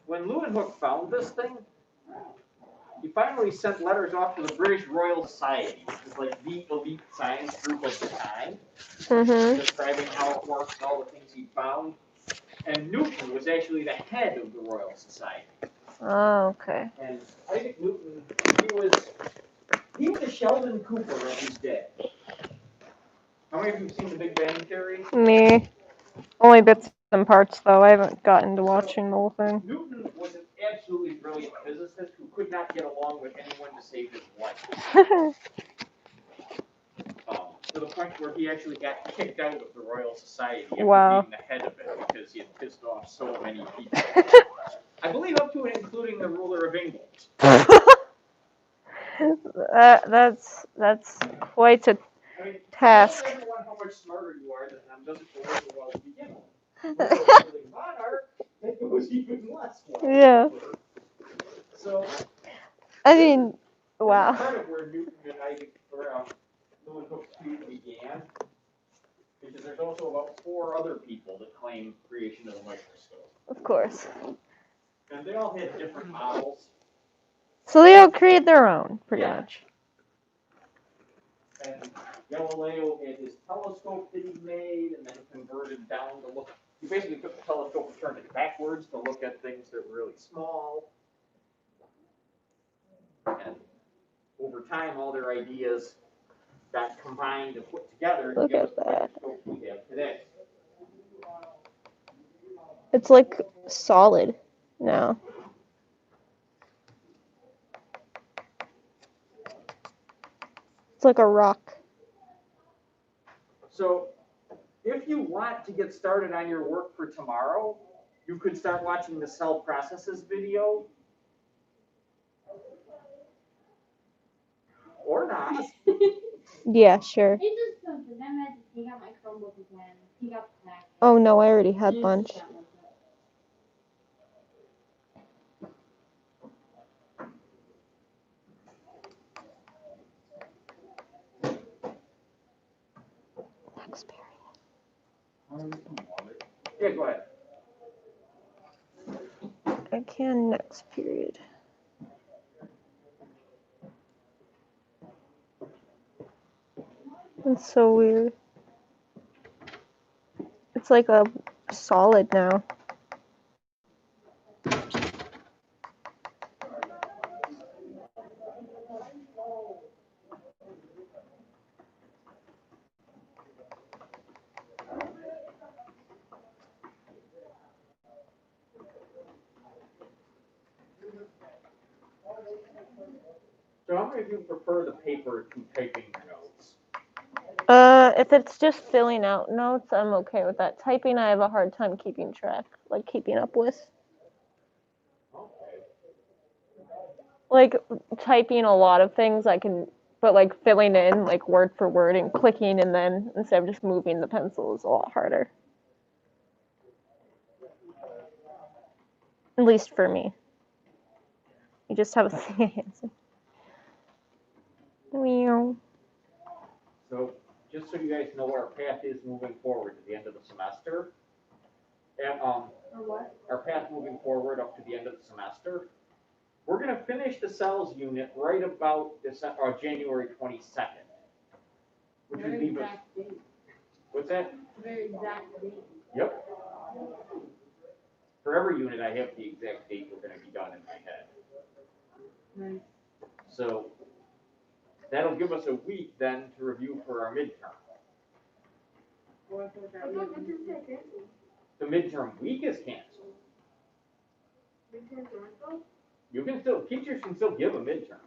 when Leeuwenhoek found this thing, he finally sent letters off to the British Royal Society, which is like the elite science group of the time, describing how it works and all the things he found. And Newton was actually the head of the Royal Society. Oh, okay. And Isaac Newton, he was a Sheldon Cooper of his day. How many of you have seen The Big Bang Theory? Me. Only bits and parts, though. I haven't gotten to watching the whole thing. Newton was an absolutely brilliant physicist who could not get along with anyone to save his life. To the point where he actually got kicked out of the Royal Society after being the head of it because he had pissed off so many people. I believe up to and including the ruler of England. That's quite a task. Tell everyone how much smarter you are than them doesn't go over well to begin with. When you're a monarch, it goes even less well. Yeah. So, I mean, wow. Part of where Newton and Isaac Leeuwenhoek's feud began, because there's also about 4 other people that claim creation of the microscope. Of course. And they all had different models. So they all create their own, pretty much. And Galileo had his telescope that he made, and then converted down to look. He basically took the telescope and turned it backwards to look at things that were really small. And over time, all their ideas got combined and put together to give us the microscope we have today. It's like solid now. It's like a rock. So, if you want to get started on your work for tomorrow, you could start watching the cell processes video. Or not. Yeah, sure. It's just something. Then I had to take out my Chromebook again. Take out the pack. Oh no, I already had lunch. Next period. Yeah, go ahead. I can next period. It's so weird. It's like a solid now. So how many of you prefer the paper to typing your notes? If it's just filling out notes, I'm okay with that. Typing, I have a hard time keeping track, like keeping up with. Okay. Like typing a lot of things, I can, but like filling in like word for word and clicking, and then instead of just moving the pencil is a lot harder. At least for me. You just have a answer. Meow. So just so you guys know what our path is moving forward to the end of the semester. And, Or what? our path moving forward up to the end of the semester. We're gonna finish the cells unit right about January 22nd. Which would Very leave us, exact date. what's that? Very exact date. Yep. For every unit, I have the exact date we're gonna be done in my head. Right. So that'll give us a week then to review for our midterm. The midterm week is canceled. You can still, teachers can still give a midterm.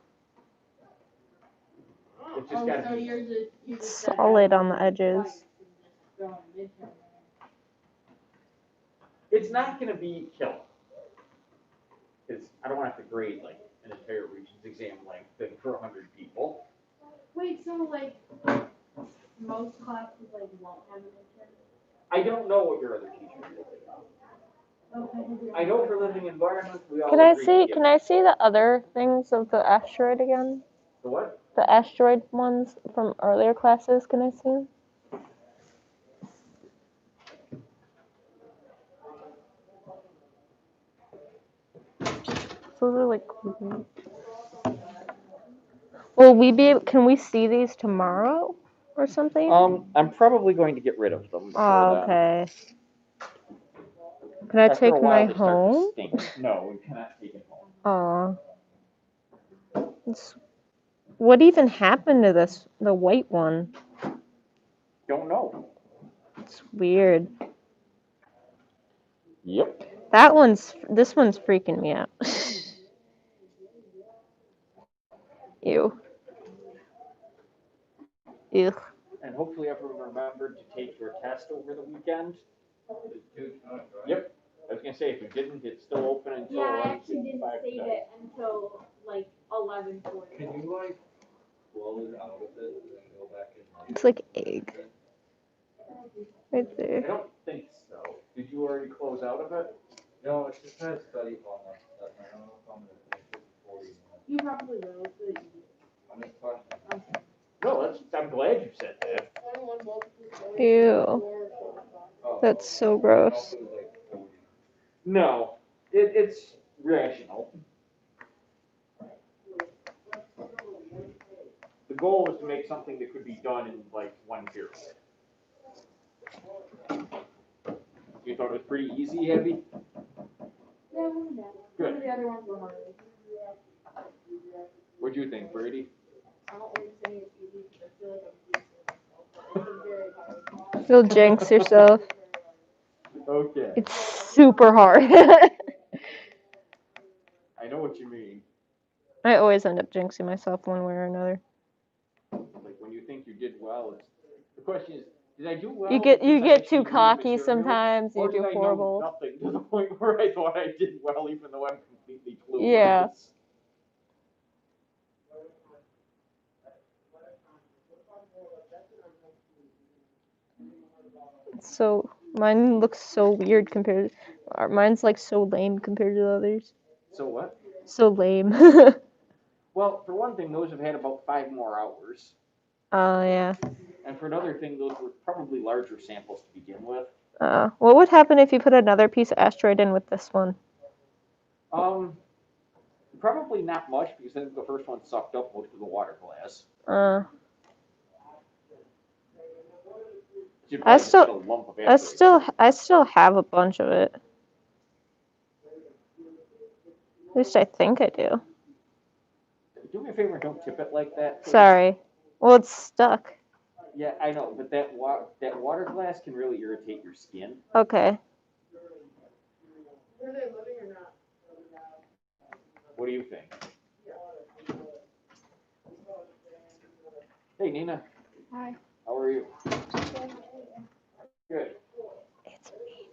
It's just gotta So be, you're just said Solid that on the edges. twice and just go on midterm. it's not gonna be killer. Because I don't want to have to grade like an entire Regents exam length thing for 100 people. Wait, so like most classes like won't have a midterm? I don't know what your other teachers do. Okay. I know for living environments, we all Can I agree to see? give Can I see the other things of the asteroid again? the what? The asteroid ones from earlier classes. Can I see them? Those are like. Will we be? Can we see these tomorrow or something? I'm probably going to get rid of them. Oh, okay. Can I After a take while, my they start to home? stink. No, we cannot take it home. Aw. What even happened to this? The white one. Don't know. It's weird. Yep. This one's freaking me out. Ew. Ew. And hopefully everyone remembered to take your test over the weekend. Yep. I was gonna say if you didn't, it's still open until Yeah, I actually didn't 11:55 save today. it until like 11:40. Can you like blow it out of it and then go back in? It's like egg. Right I there. don't think so. Did you already close out of it? No, it's just kind of study on that stuff. I don't know if I'm gonna finish it before you. You probably will. It's really easy. I'm just talking. No, I'm glad you said that. Ew. Oh, That's so okay. gross. It was like 40. No, it's rational. The goal was to make something that could be done in like one period. You thought it was pretty easy, Heavy? Yeah, it wasn't bad. Good. Some of the other ones were harder. What'd you think, Brady? I don't like saying it's easy because I feel like I'm jinxing myself. It's very hard. You'll jinx yourself. Okay. It's super hard. I know what you mean. I always end up jinxing myself one way or another. Like when you think you did well, the question is, did I do well? You get because I too actually knew cocky material, sometimes. You or do did I know horrible. nothing to the point where I thought I did well, even though I'm completely clueless? Yeah. So mine looks so weird compared. Mine's like so lame compared to the others. So what? So lame. Well, for one thing, those have had about 5 more hours. Oh yeah. And for another thing, those were probably larger samples to begin with. What would happen if you put another piece of asteroid in with this one? Probably not much because I think the first one sucked up most of the water glass. You'd probably just get a lump of asteroid. I still have a bunch of it. At least I think I do. Do me a favor and don't tip it like that, please. Sorry. Well, it's stuck. Yeah, I know, but that water glass can really irritate your skin. Okay. Were they living or not? What do you think? Hey, Nina. Hi. How are you? Good. It's me.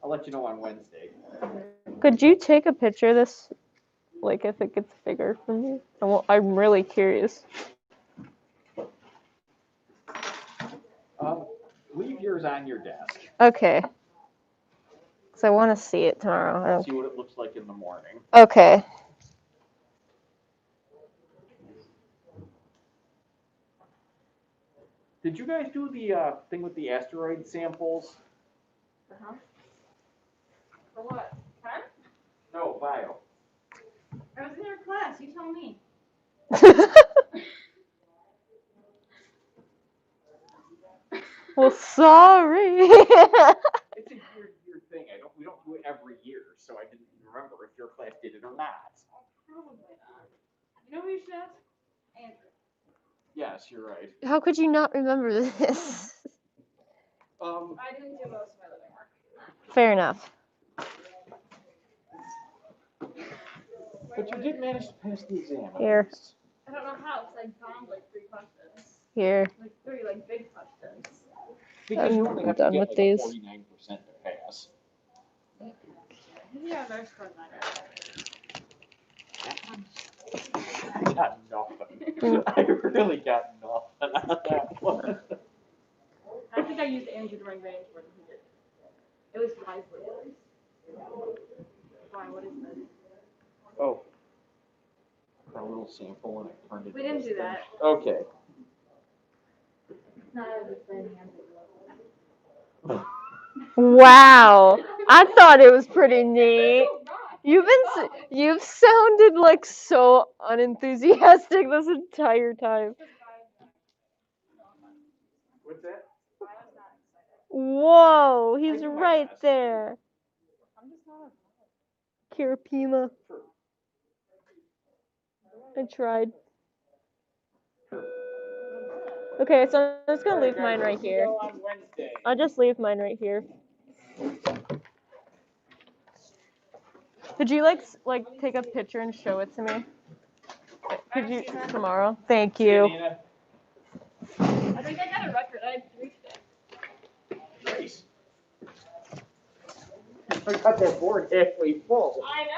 I'll let you know on Wednesday. Could you take a picture of this, like if it gets bigger for me? I'm really curious. Leave yours on your desk. Okay. Because I want to see it tomorrow. See what it looks like in the morning. Okay. Did you guys do the thing with the asteroid samples? Uh-huh. For what? Huh? No, bio. I was in your class, you tell me. Well, sorry. It's a year thing. We don't do it every year, so I didn't remember if your class did it or not. Probably not. You know who you should ask? Andrew. Yes, you're right. How could you not remember this? I didn't do most of my living work. Fair enough. But you did manage to pass the exam. Here. I don't know how, because I found like 3 questions. Here. Like 3 like big questions. Because you only have to done get with like these. 49% to pass. Yeah, there's fun I got nothing. I really got nothing on that one. I think I used Andrew to my advantage more than he did. It was wisely. Why? What is this? Oh. A little sample and I turned it. We didn't do that. Okay. Not as exciting as it looks. Wow. I thought it was pretty neat. You've sounded like so unenthusiastic this entire time. What's that? Whoa, he's do my right best. there. I'm just not Kirapima. I tried. Okay, so I'm just gonna leave mine right here. On Wednesday. I'll just leave mine right here. Could you like take a picture and show it to me? Could you tomorrow? Thank you. Nina. I think I got a record. I had 3 today. Nice. I got that board halfway full. I know.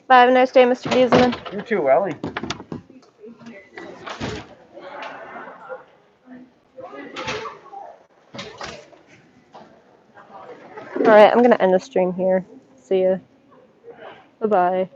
Bye, have a nice day, Mr. Giesman. You too, Ellie. Alright, I'm gonna end the stream here. See ya. Bye-bye.